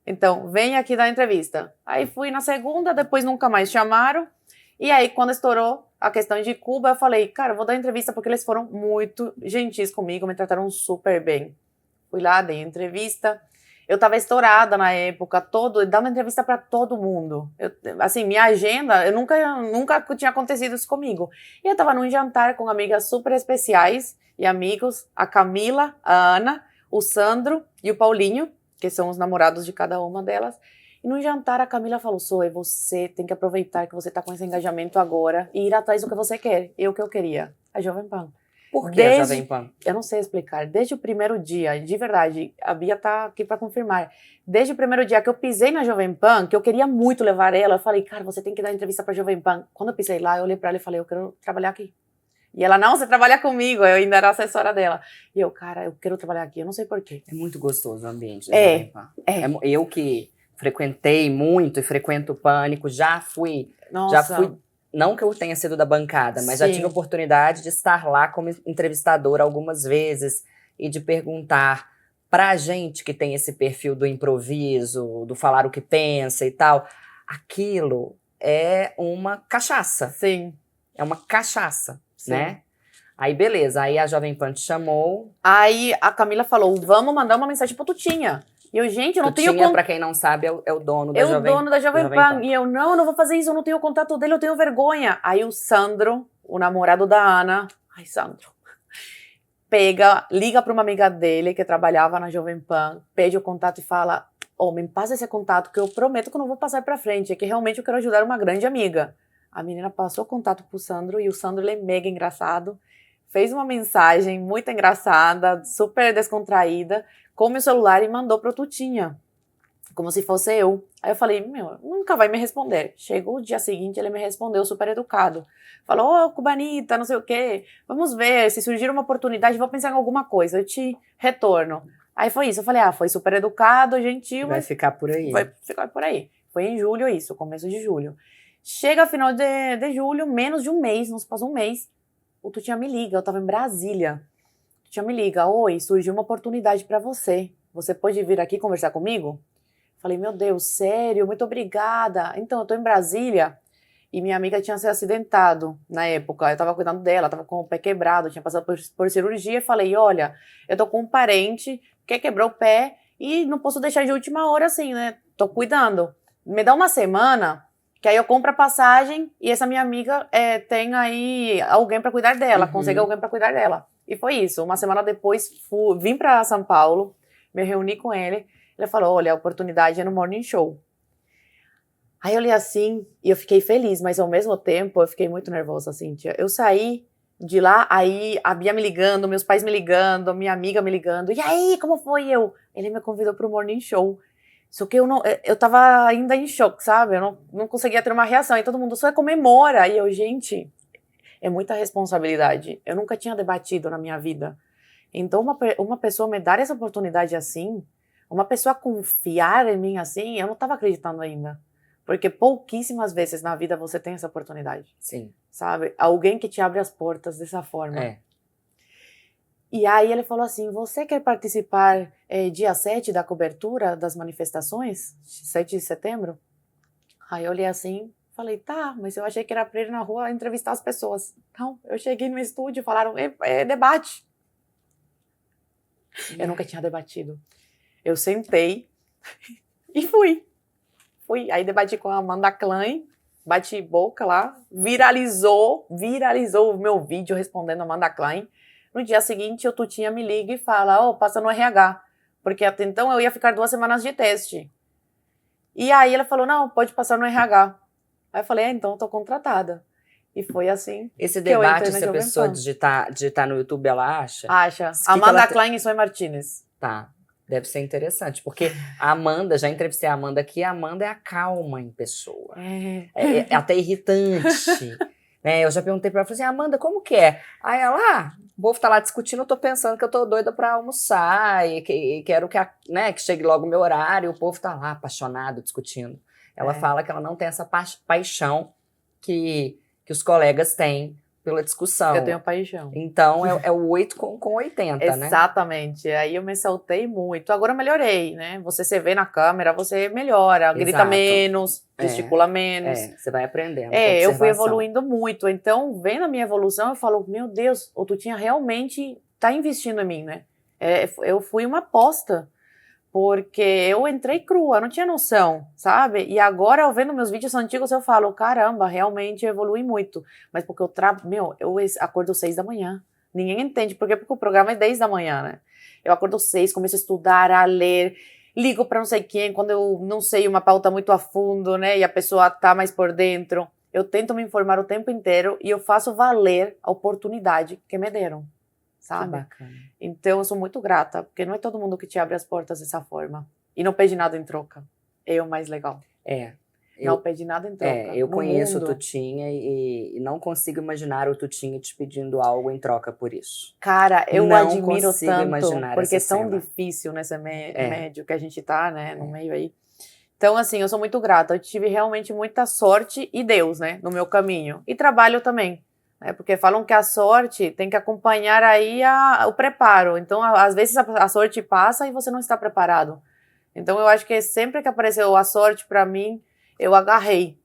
Então, vem aqui dar entrevista. Aí fui na segunda, depois nunca mais chamaram. E aí, quando estourou a questão de Cuba, eu falei, cara, eu vou dar entrevista porque eles foram muito gentis comigo, me trataram super bem. Fui lá, dei entrevista. Eu tava estourada na época, dava entrevista para todo mundo. Assim, minha agenda, eu nunca tinha acontecido isso comigo. E eu tava num jantar com amigas super especiais e amigos, a Camila, a Ana, o Sandro e o Paulinho, que são os namorados de cada uma delas. E no jantar a Camila falou, Zoe, você tem que aproveitar que você tá com esse engajamento agora e ir atrás do que você quer. E o que eu queria? A Jovem Pan. Por que a Jovem Pan? Eu não sei explicar. Desde o primeiro dia, de verdade, a Bia tá aqui para confirmar. Desde o primeiro dia que eu pisei na Jovem Pan, que eu queria muito levar ela, eu falei, cara, você tem que dar entrevista pra Jovem Pan. Quando eu pisei lá, eu olhei pra ela e falei, eu quero trabalhar aqui. E ela, não, você trabalha comigo. Eu ainda era assessora dela. E eu, cara, eu quero trabalhar aqui. Eu não sei porquê. É muito gostoso o ambiente da Jovem Pan. Eu que frequentei muito e frequento o Pânico, já fui, não que eu tenha sido da bancada, mas já tive a oportunidade de estar lá como entrevistadora algumas vezes e de perguntar pra gente que tem esse perfil do improviso, do falar o que pensa e tal, aquilo é uma cachaça. Sim. É uma cachaça, né? Aí, beleza. Aí a Jovem Pan te chamou. Aí a Camila falou, vamos mandar uma mensagem pro Tutinha. E eu, gente, eu não tenho Tutinha, pra quem não sabe, é o dono da Eu, Jovem Pan. dono da Jovem Pan. E eu, não vou fazer isso, eu não tenho o contato dele, eu tenho vergonha. Aí o Sandro, o namorado da Ana, ai, Sandro, liga pra uma amiga dele que trabalhava na Jovem Pan, pede o contato e fala, me passa esse contato que eu prometo que eu não vou passar pra frente, é que realmente eu quero ajudar uma grande amiga. A menina passou o contato pro Sandro e o Sandro, ele é mega engraçado, fez uma mensagem muito engraçada, super descontraída, com o meu celular e mandou pro Tutinha, como se fosse eu. Aí eu falei, nunca vai me responder. Chegou o dia seguinte, ele me respondeu super educado. Falou, cubanita, não sei o quê, vamos ver, se surgir uma oportunidade, vou pensar em alguma coisa, eu te retorno. Aí foi isso, eu falei, foi super educado, gentil, vai ficar por aí. Vai ficar por aí. Foi em julho isso, começo de julho. Chega final de julho, menos de um mês, não se passou um mês, o Tutinha me liga, eu tava em Brasília. O Tutinha me liga, oi, surgiu uma oportunidade pra você. Você pode vir aqui conversar comigo? Falei, meu Deus, sério, muito obrigada. Então, eu tô em Brasília e minha amiga tinha se acidentado na época. Eu tava cuidando dela, tava com o pé quebrado, tinha passado por cirurgia. Falei, olha, eu tô com um parente que quebrou o pé e não posso deixar de última hora assim, né? Tô cuidando. Me dá uma semana que aí eu compro a passagem e essa minha amiga tem aí alguém pra cuidar dela, consegue alguém pra cuidar dela. E foi isso. Uma semana depois, vim pra São Paulo, me reuni com ele. Ele falou, olha, a oportunidade é no Morning Show. Aí eu olhei assim e eu fiquei feliz, mas ao mesmo tempo eu fiquei muito nervosa, Cíntia. Eu saí de lá, aí a Bia me ligando, meus pais me ligando, minha amiga me ligando. E aí, como foi eu? Ele me convidou pro Morning Show. Só que eu tava ainda em choque, sabe? Eu não conseguia ter uma reação. E todo mundo só comemora. E eu, gente, é muita responsabilidade. Eu nunca tinha debatido na minha vida. Então uma pessoa me dar essa oportunidade assim, uma pessoa confiar em mim assim, eu não estava acreditando ainda. Porque pouquíssimas vezes na vida você tem essa oportunidade. Sim. Sabe? Alguém que te abre as portas dessa forma. E aí ele falou assim, você quer participar dia 7 da cobertura das manifestações? 7 de setembro? Aí eu olhei assim, falei, tá, mas eu achei que era pra ir na rua entrevistar as pessoas. Então, eu cheguei no estúdio e falaram, é debate. Eu nunca tinha debatido. Eu sentei e fui. Aí debati com a Amanda Klein, bati boca lá, viralizou o meu vídeo respondendo a Amanda Klein. No dia seguinte, o Tutinha me liga e fala, passa no RH, porque até então eu ia ficar 2 semanas de teste. E aí ela falou, não, pode passar no RH. Aí eu falei, então eu tô contratada. E foi assim. Esse debate, se a pessoa digitar no YouTube, ela acha? Acha. Amanda Klein e Soy Martinez. Tá. Deve ser interessante, porque a Amanda, já entrevistei a Amanda aqui, a Amanda é a calma em pessoa. É até irritante. Né? Eu já perguntei pra ela, falei assim, Amanda, como que é? Aí ela, o povo tá lá discutindo, eu tô pensando que eu tô doida pra almoçar e quero que chegue logo o meu horário, o povo tá lá apaixonado, discutindo. Ela fala que ela não tem essa paixão que os colegas têm pela discussão. Eu tenho paixão. Então, é o 8 com 80, né? Exatamente. Aí eu me soltei muito. Agora eu melhorei, né? Você se vê na câmera, você melhora, Exato. Grita menos, gesticula menos. Você vai aprendendo. Eu fui evoluindo muito. Então, vendo a minha evolução, eu falo, meu Deus, o Tutinha realmente tá investindo em mim, né? Eu fui uma aposta. Porque eu entrei crua, não tinha noção, sabe? E agora, eu vendo meus vídeos antigos, eu falo, caramba, realmente eu evolui muito. Mas porque eu acordo 6 da manhã. Ninguém entende, porque o programa é 10 da manhã, né? Eu acordo 6, começo a estudar, a ler, ligo pra não sei quem, quando eu não sei uma pauta muito a fundo, né? E a pessoa tá mais por dentro. Eu tento me informar o tempo inteiro e eu faço valer a oportunidade que me deram. Sabe? Que bacana. Então eu sou muito grata, porque não é todo mundo que te abre as portas dessa forma. E não pede nada em troca. É o mais legal. Não pede nada em troca. Eu conheço o Tutinha e não consigo imaginar o Tutinha te pedindo algo em troca por isso. Cara, eu não admiro consigo tanto, imaginar porque é essa tão cena. difícil nesse médio que a gente tá, né, no meio aí. Então, assim, eu sou muito grata. Eu tive realmente muita sorte e Deus, né, no meu caminho. E trabalho também. Porque falam que a sorte tem que acompanhar aí o preparo. Então, às vezes a sorte passa e você não está preparado. Então, eu acho que sempre que apareceu a sorte pra mim, eu agarrei,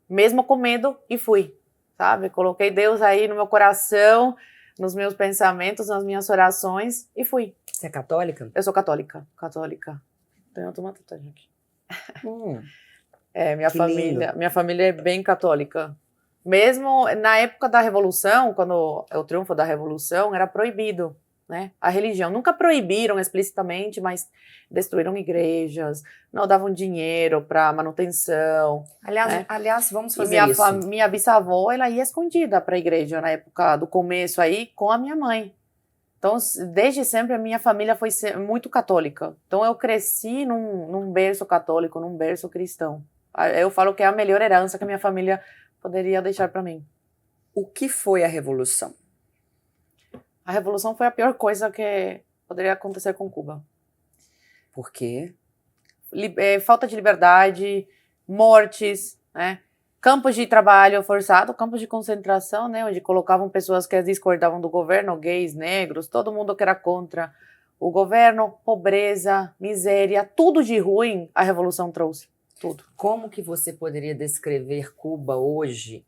mesmo com medo, e fui, sabe? Coloquei Deus aí no meu coração, nos meus pensamentos, nas minhas orações, e fui. Você é católica? Eu sou católica. Tenho uma tatuagem aqui. Minha família é bem católica. Mesmo na época da Revolução, quando é o triunfo da Revolução, era proibido, né? A religião. Nunca proibiram explicitamente, mas destruíram igrejas, não davam dinheiro para manutenção. Aliás, vamos fazer isso. Minha bisavó, ela ia escondida para a igreja na época do começo aí, com a minha mãe. Então, desde sempre, a minha família foi muito católica. Então, eu cresci num berço católico, num berço cristão. Eu falo que é a melhor herança que a minha família poderia deixar para mim. O que foi a Revolução? A Revolução foi a pior coisa que poderia acontecer com Cuba. Por quê? Falta de liberdade, mortes, né? Campos de trabalho forçado, campos de concentração, né? Onde colocavam pessoas que discordavam do governo, gays, negros, todo mundo que era contra o governo, pobreza, miséria, tudo de ruim a Revolução trouxe. Tudo. Como que você poderia descrever Cuba hoje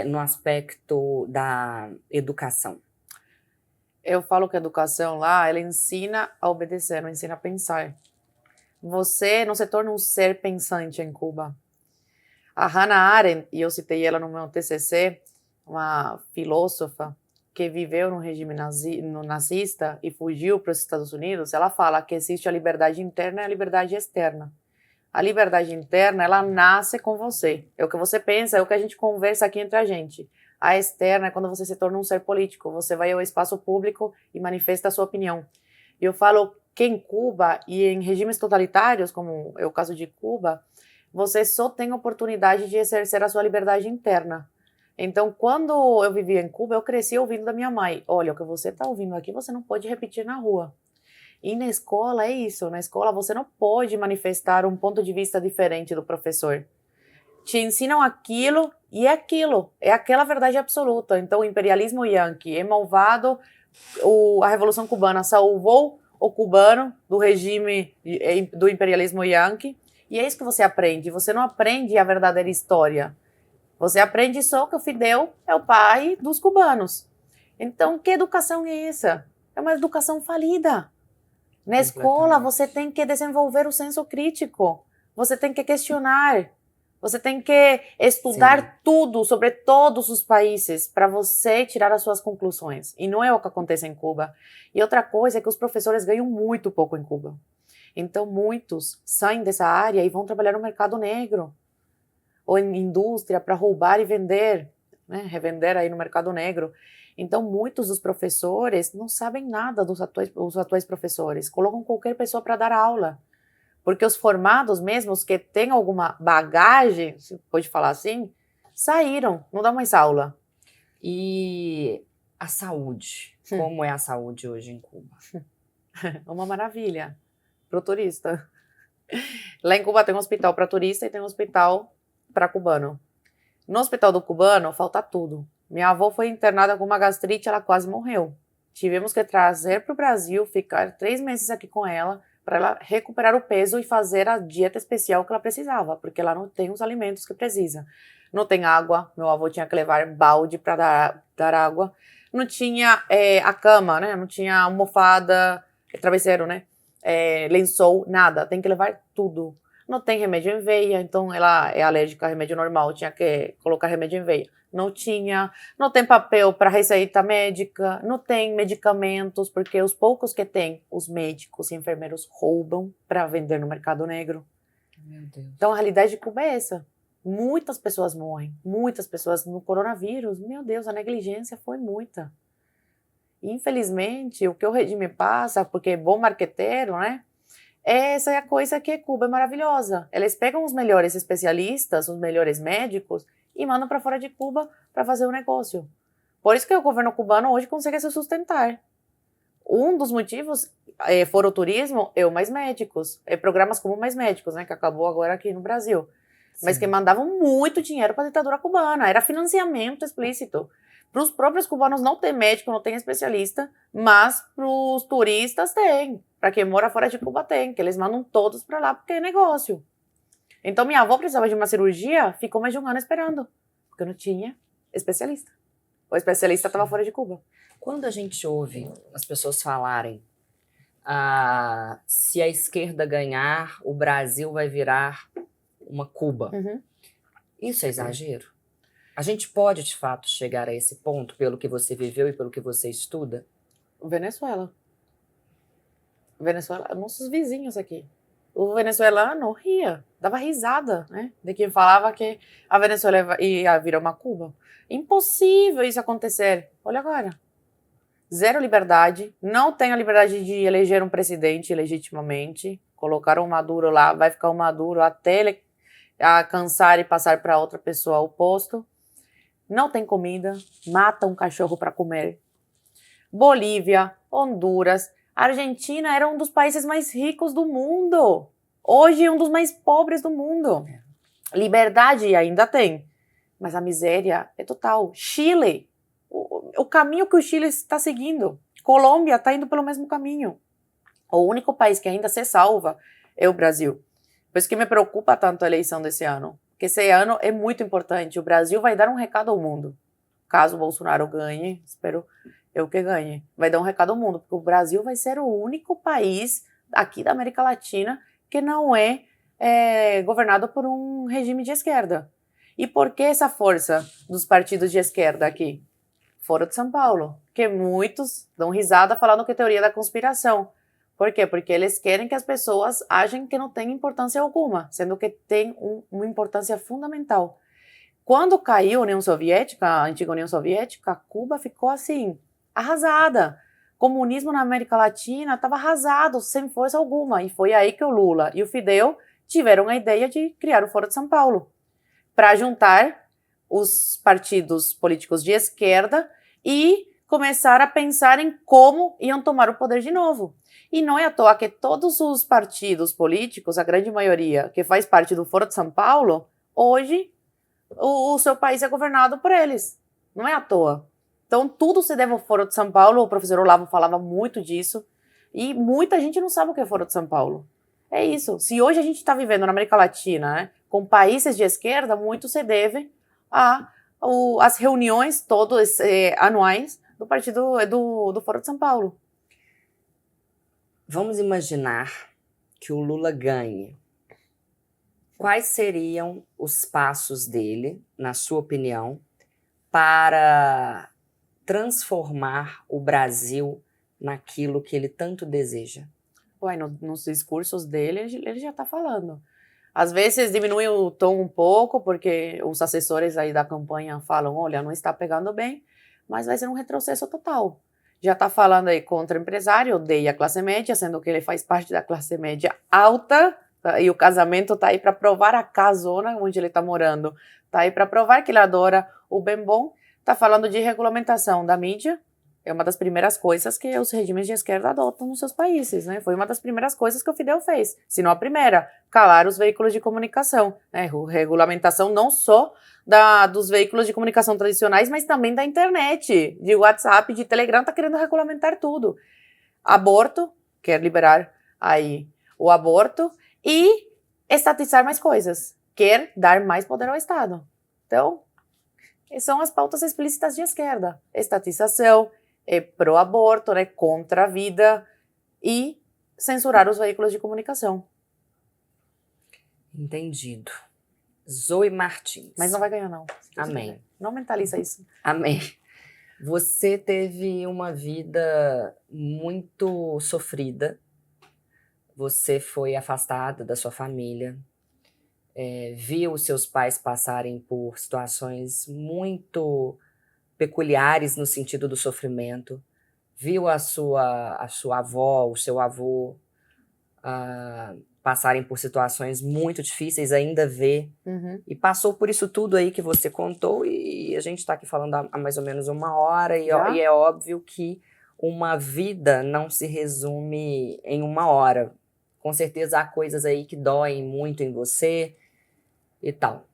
no aspecto da educação? Eu falo que a educação lá, ela ensina a obedecer, não ensina a pensar. Você não se torna um ser pensante em Cuba. A Hannah Arendt, e eu citei ela no meu TCC, uma filósofa que viveu no regime nazista e fugiu para os Estados Unidos, ela fala que existe a liberdade interna e a liberdade externa. A liberdade interna, ela nasce com você. É o que você pensa, é o que a gente conversa aqui entre a gente. A externa é quando você se torna um ser político. Você vai ao espaço público e manifesta a sua opinião. E eu falo que em Cuba e em regimes totalitários, como é o caso de Cuba, você só tem oportunidade de exercer a sua liberdade interna. Então, quando eu vivia em Cuba, eu cresci ouvindo da minha mãe, olha, o que você está ouvindo aqui, você não pode repetir na rua. E na escola é isso, na escola você não pode manifestar um ponto de vista diferente do professor. Te ensinam aquilo e é aquilo, é aquela verdade absoluta. Então o imperialismo yanqui é malvado, a Revolução Cubana salvou o cubano do regime do imperialismo yanqui, e é isso que você aprende. Você não aprende a verdadeira história. Você aprende só que o Fidel é o pai dos cubanos. Então, que educação é essa? É uma educação falida. Na escola, você tem que desenvolver o senso crítico. Você tem que questionar. Você tem que estudar tudo sobre todos os países para você tirar as suas conclusões. E não é o que acontece em Cuba. E outra coisa é que os professores ganham muito pouco em Cuba. Então, muitos saem dessa área e vão trabalhar no mercado negro ou em indústria para roubar e vender, né? Revender aí no mercado negro. Então, muitos dos professores não sabem nada dos atuais professores. Colocam qualquer pessoa para dar aula. Porque os formados mesmo, os que têm alguma bagagem, se pode falar assim, saíram, não dá mais aula. E a saúde? Como é a saúde hoje em Cuba? É uma maravilha para o turista. Lá em Cuba tem um hospital para turista e tem um hospital para cubano. No hospital do cubano falta tudo. Minha avó foi internada com uma gastrite, ela quase morreu. Tivemos que trazer para o Brasil, ficar 3 meses aqui com ela, para ela recuperar o peso e fazer a dieta especial que ela precisava, porque ela não tem os alimentos que precisa. Não tem água, meu avô tinha que levar balde para dar água. Não tinha a cama, né? Não tinha almofada, travesseiro, né? Lençol, nada. Tem que levar tudo. Não tem remédio em veia, então ela é alérgica a remédio normal, tinha que colocar remédio em veia. Não tinha, não tem papel para receita médica, não tem medicamentos, porque os poucos que tem, os médicos e enfermeiros roubam para vender no mercado negro. Meu Deus. Então a realidade de Cuba é essa. Muitas pessoas morrem, muitas pessoas no coronavírus. Meu Deus, a negligência foi muita. Infelizmente, o que o regime passa, porque é bom marqueteiro, né? Essa é a coisa que Cuba é maravilhosa. Eles pegam os melhores especialistas, os melhores médicos e mandam para fora de Cuba para fazer o negócio. Por isso que o governo cubano hoje consegue se sustentar. Um dos motivos fora o turismo é o Mais Médicos, programas como Mais Médicos, né, que acabou agora aqui no Brasil. Sim. Mas que mandavam muito dinheiro para a ditadura cubana, era financiamento explícito. Para os próprios cubanos não tem médico, não tem especialista, mas para os turistas tem. Para quem mora fora de Cuba tem, que eles mandam todos para lá porque é negócio. Então minha avó precisava de uma cirurgia, ficou mais de 1 ano esperando, porque não tinha especialista. O especialista estava fora de Cuba. Quando a gente ouve as pessoas falarem se a esquerda ganhar, o Brasil vai virar uma Cuba. Isso é exagero? A gente pode, de fato, chegar a esse ponto pelo que você viveu e pelo que você estuda? Venezuela, nossos vizinhos aqui. O venezuelano ria, dava risada, né? De quem falava que a Venezuela ia virar uma Cuba. Impossível isso acontecer. Olha agora. Zero liberdade, não tem a liberdade de eleger um presidente legitimamente. Colocaram o Maduro lá, vai ficar o Maduro até ele cansar e passar para outra pessoa o posto. Não tem comida, mata um cachorro para comer. Bolívia, Honduras, Argentina era um dos países mais ricos do mundo. Hoje, um dos mais pobres do mundo. Liberdade ainda tem, mas a miséria é total. Chile, o caminho que o Chile está seguindo. Colômbia está indo pelo mesmo caminho. O único país que ainda se salva é o Brasil. Por isso que me preocupa tanto a eleição desse ano. Porque esse ano é muito importante. O Brasil vai dar um recado ao mundo. Caso o Bolsonaro ganhe, espero eu que ganhe. Vai dar um recado ao mundo, porque o Brasil vai ser o único país aqui da América Latina que não é governado por um regime de esquerda. E por que essa força dos partidos de esquerda aqui? Fora de São Paulo. Que muitos dão risada falando que é teoria da conspiração. Por quê? Porque eles querem que as pessoas agem que não tem importância alguma, sendo que tem uma importância fundamental. Quando caiu a União Soviética, a antiga União Soviética, Cuba ficou assim, arrasada. O comunismo na América Latina estava arrasado, sem força alguma. E foi aí que o Lula e o Fidel tiveram a ideia de criar o Foro de São Paulo, para juntar os partidos políticos de esquerda e começar a pensar em como iam tomar o poder de novo. E não é à toa que todos os partidos políticos, a grande maioria que faz parte do Foro de São Paulo, hoje o seu país é governado por eles. Não é à toa. Então, tudo se deve ao Foro de São Paulo. O professor Olavo falava muito disso. E muita gente não sabe o que é Foro de São Paulo. É isso. Se hoje a gente está vivendo na América Latina, né, com países de esquerda, muito se deve às reuniões todas anuais do partido do Foro de São Paulo. Vamos imaginar que o Lula ganhe. Quais seriam os passos dele, na sua opinião, para transformar o Brasil naquilo que ele tanto deseja? Ué, nos discursos dele, ele já está falando. Às vezes diminui o tom um pouco, porque os assessores aí da campanha falam, olha, não está pegando bem, mas vai ser um retrocesso total. Já está falando aí contra empresário, odeia a classe média, sendo que ele faz parte da classe média alta, e o casamento está aí para provar a casona onde ele está morando. Está aí para provar que ele adora o bem bom. Está falando de regulamentação da mídia. É uma das primeiras coisas que os regimes de esquerda adotam nos seus países, né? Foi uma das primeiras coisas que o Fidel fez, se não a primeira, calar os veículos de comunicação, né? Regulamentação não só dos veículos de comunicação tradicionais, mas também da internet, de WhatsApp, de Telegram, tá querendo regulamentar tudo. Aborto, quer liberar aí o aborto, e estatizar mais coisas, quer dar mais poder ao Estado. Então, são as pautas explícitas de esquerda, estatização, pró-aborto, né, contra a vida e censurar os veículos de comunicação. Entendido. Zoe Martins. Mas não vai ganhar, não. Amém. Não mentaliza isso. Amém. Você teve uma vida muito sofrida. Você foi afastada da sua família. Viu os seus pais passarem por situações muito peculiares no sentido do sofrimento, viu a sua avó, o seu avô passarem por situações muito difíceis, ainda vê, e passou por isso tudo aí que você contou, e a gente está aqui falando há mais ou menos 1 hora, e é óbvio que uma vida não se resume em 1 hora. Com certeza há coisas aí que doem muito em você e tal.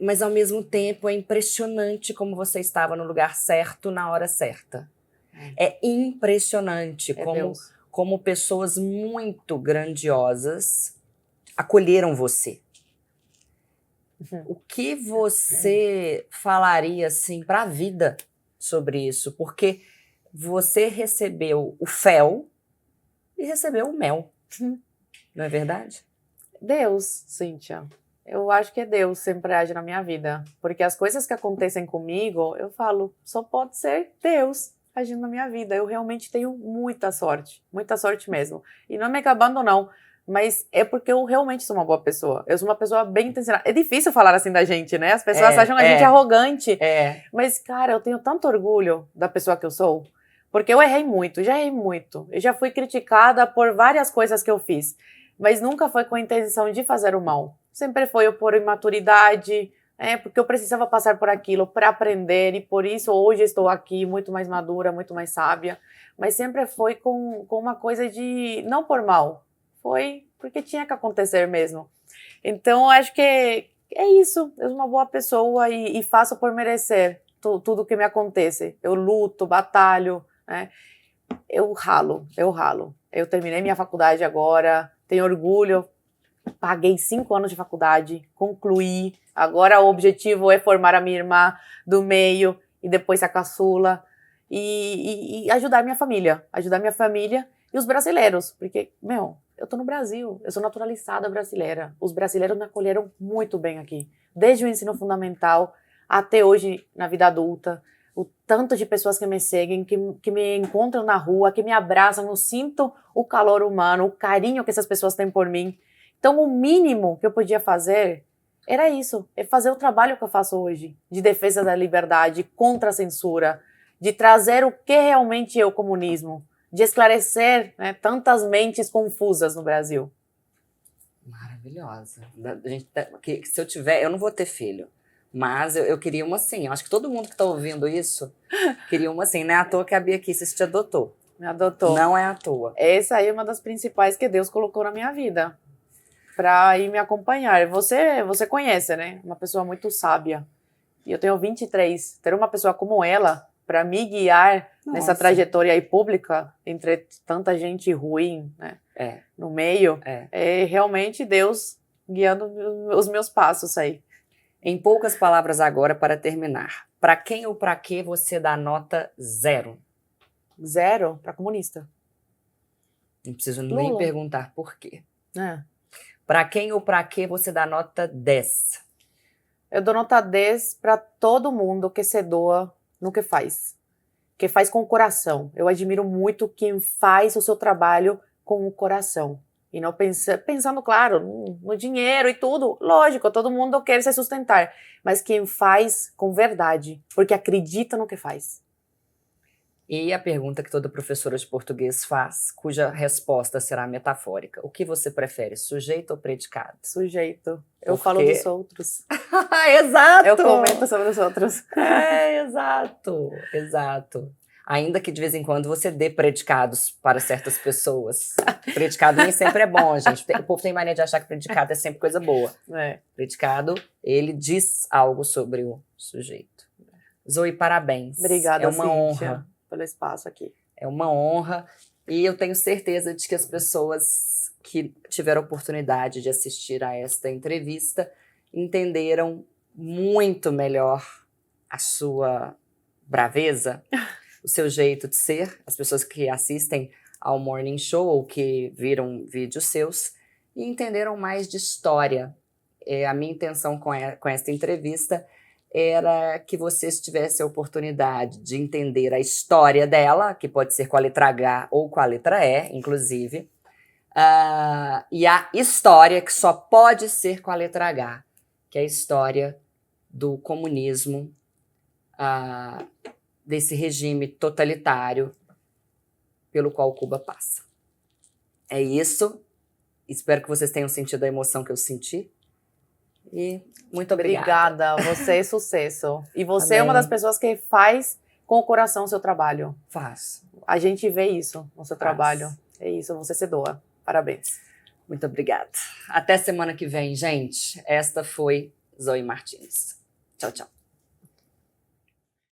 Mas ao mesmo tempo é impressionante como você estava no lugar certo na hora certa. É impressionante como pessoas muito grandiosas acolheram você. O que você falaria assim para a vida sobre isso, porque você recebeu o fel e recebeu o mel. Não é verdade? Deus, Cíntia. Eu acho que é Deus sempre age na minha vida. Porque as coisas que acontecem comigo, eu falo, só pode ser Deus agindo na minha vida. Eu realmente tenho muita sorte mesmo. E não é me acabando, não. Mas é porque eu realmente sou uma boa pessoa. Eu sou uma pessoa bem intencionada. É difícil falar assim da gente, né? As pessoas acham a gente arrogante. Mas, cara, eu tenho tanto orgulho da pessoa que eu sou. Porque eu errei muito, já errei muito. Eu já fui criticada por várias coisas que eu fiz. Mas nunca foi com a intenção de fazer o mal. Sempre foi por imaturidade, porque eu precisava passar por aquilo para aprender. E por isso hoje estou aqui muito mais madura, muito mais sábia. Mas sempre foi com uma coisa de não por mal. Foi porque tinha que acontecer mesmo. Então, acho que é isso. Eu sou uma boa pessoa e faço por merecer tudo que me acontece. Eu luto, batalho, né? Eu ralo. Eu terminei minha faculdade agora, tenho orgulho. Paguei 5 anos de faculdade, concluí. Agora o objetivo é formar a minha irmã do meio e depois a caçula. E ajudar minha família e os brasileiros. Porque, eu tô no Brasil, eu sou naturalizada brasileira. Os brasileiros me acolheram muito bem aqui. Desde o ensino fundamental até hoje na vida adulta. O tanto de pessoas que me seguem, que me encontram na rua, que me abraçam. Eu sinto o calor humano, o carinho que essas pessoas têm por mim. Então o mínimo que eu podia fazer era isso. É fazer o trabalho que eu faço hoje. De defesa da liberdade, contra a censura. De trazer o que realmente é o comunismo. De esclarecer, né, tantas mentes confusas no Brasil. Maravilhosa. Se eu tiver, eu não vou ter filho, mas eu queria uma assim. Eu acho que todo mundo que está ouvindo isso queria uma assim. Não é à toa que a Bia Kicis te adotou. Me adotou. Não é à toa. Essa aí é uma das principais que Deus colocou na minha vida para ir me acompanhar. Você conhece, né? Uma pessoa muito sábia. E eu tenho 23. Ter uma pessoa como ela para me guiar nessa trajetória aí pública, entre tanta gente ruim, né? No meio, é realmente Deus guiando os meus passos aí. Em poucas palavras agora, para terminar. Para quem ou para que você dá nota 0? 0? Para comunista. Não preciso nem perguntar por quê. É. Para quem ou para que você dá nota 10? Eu dou nota 10 para todo mundo que se doa no que faz com o coração. Eu admiro muito quem faz o seu trabalho com o coração. E não pensando, claro, no dinheiro e tudo. Lógico, todo mundo quer se sustentar. Mas quem faz com verdade, porque acredita no que faz. E a pergunta que toda professora de português faz, cuja resposta será metafórica. O que você prefere, sujeito ou predicado? Sujeito. Eu falo dos outros. Exato! Eu comento sobre os outros. Exato. Ainda que de vez em quando você dê predicados para certas pessoas. Predicado nem sempre é bom, gente. O povo tem mania de achar que predicado é sempre coisa boa. Predicado, ele diz algo sobre o sujeito. Zoe, parabéns. Obrigada, é uma Cíntia, honra. Pelo espaço aqui. É uma honra. E eu tenho certeza de que as pessoas que tiveram a oportunidade de assistir a esta entrevista entenderam muito melhor a sua braveza, o seu jeito de ser, as pessoas que assistem ao Morning Show ou que viram vídeos seus e entenderam mais de história. A minha intenção com esta entrevista era que vocês tivessem a oportunidade de entender a história dela, que pode ser com a letra H ou com a letra E, inclusive, e a história que só pode ser com a letra H, que é a história do comunismo, desse regime totalitário pelo qual Cuba passa. É isso. Espero que vocês tenham sentido a emoção que eu senti. E muito obrigada. Obrigada. Você é sucesso. E você é uma das pessoas que faz com o coração o seu trabalho. Faço. A gente vê isso no seu trabalho. É isso, você se doa. Parabéns. Muito obrigada. Até semana que vem, gente. Esta foi Zoe Martins. Tchau, tchau.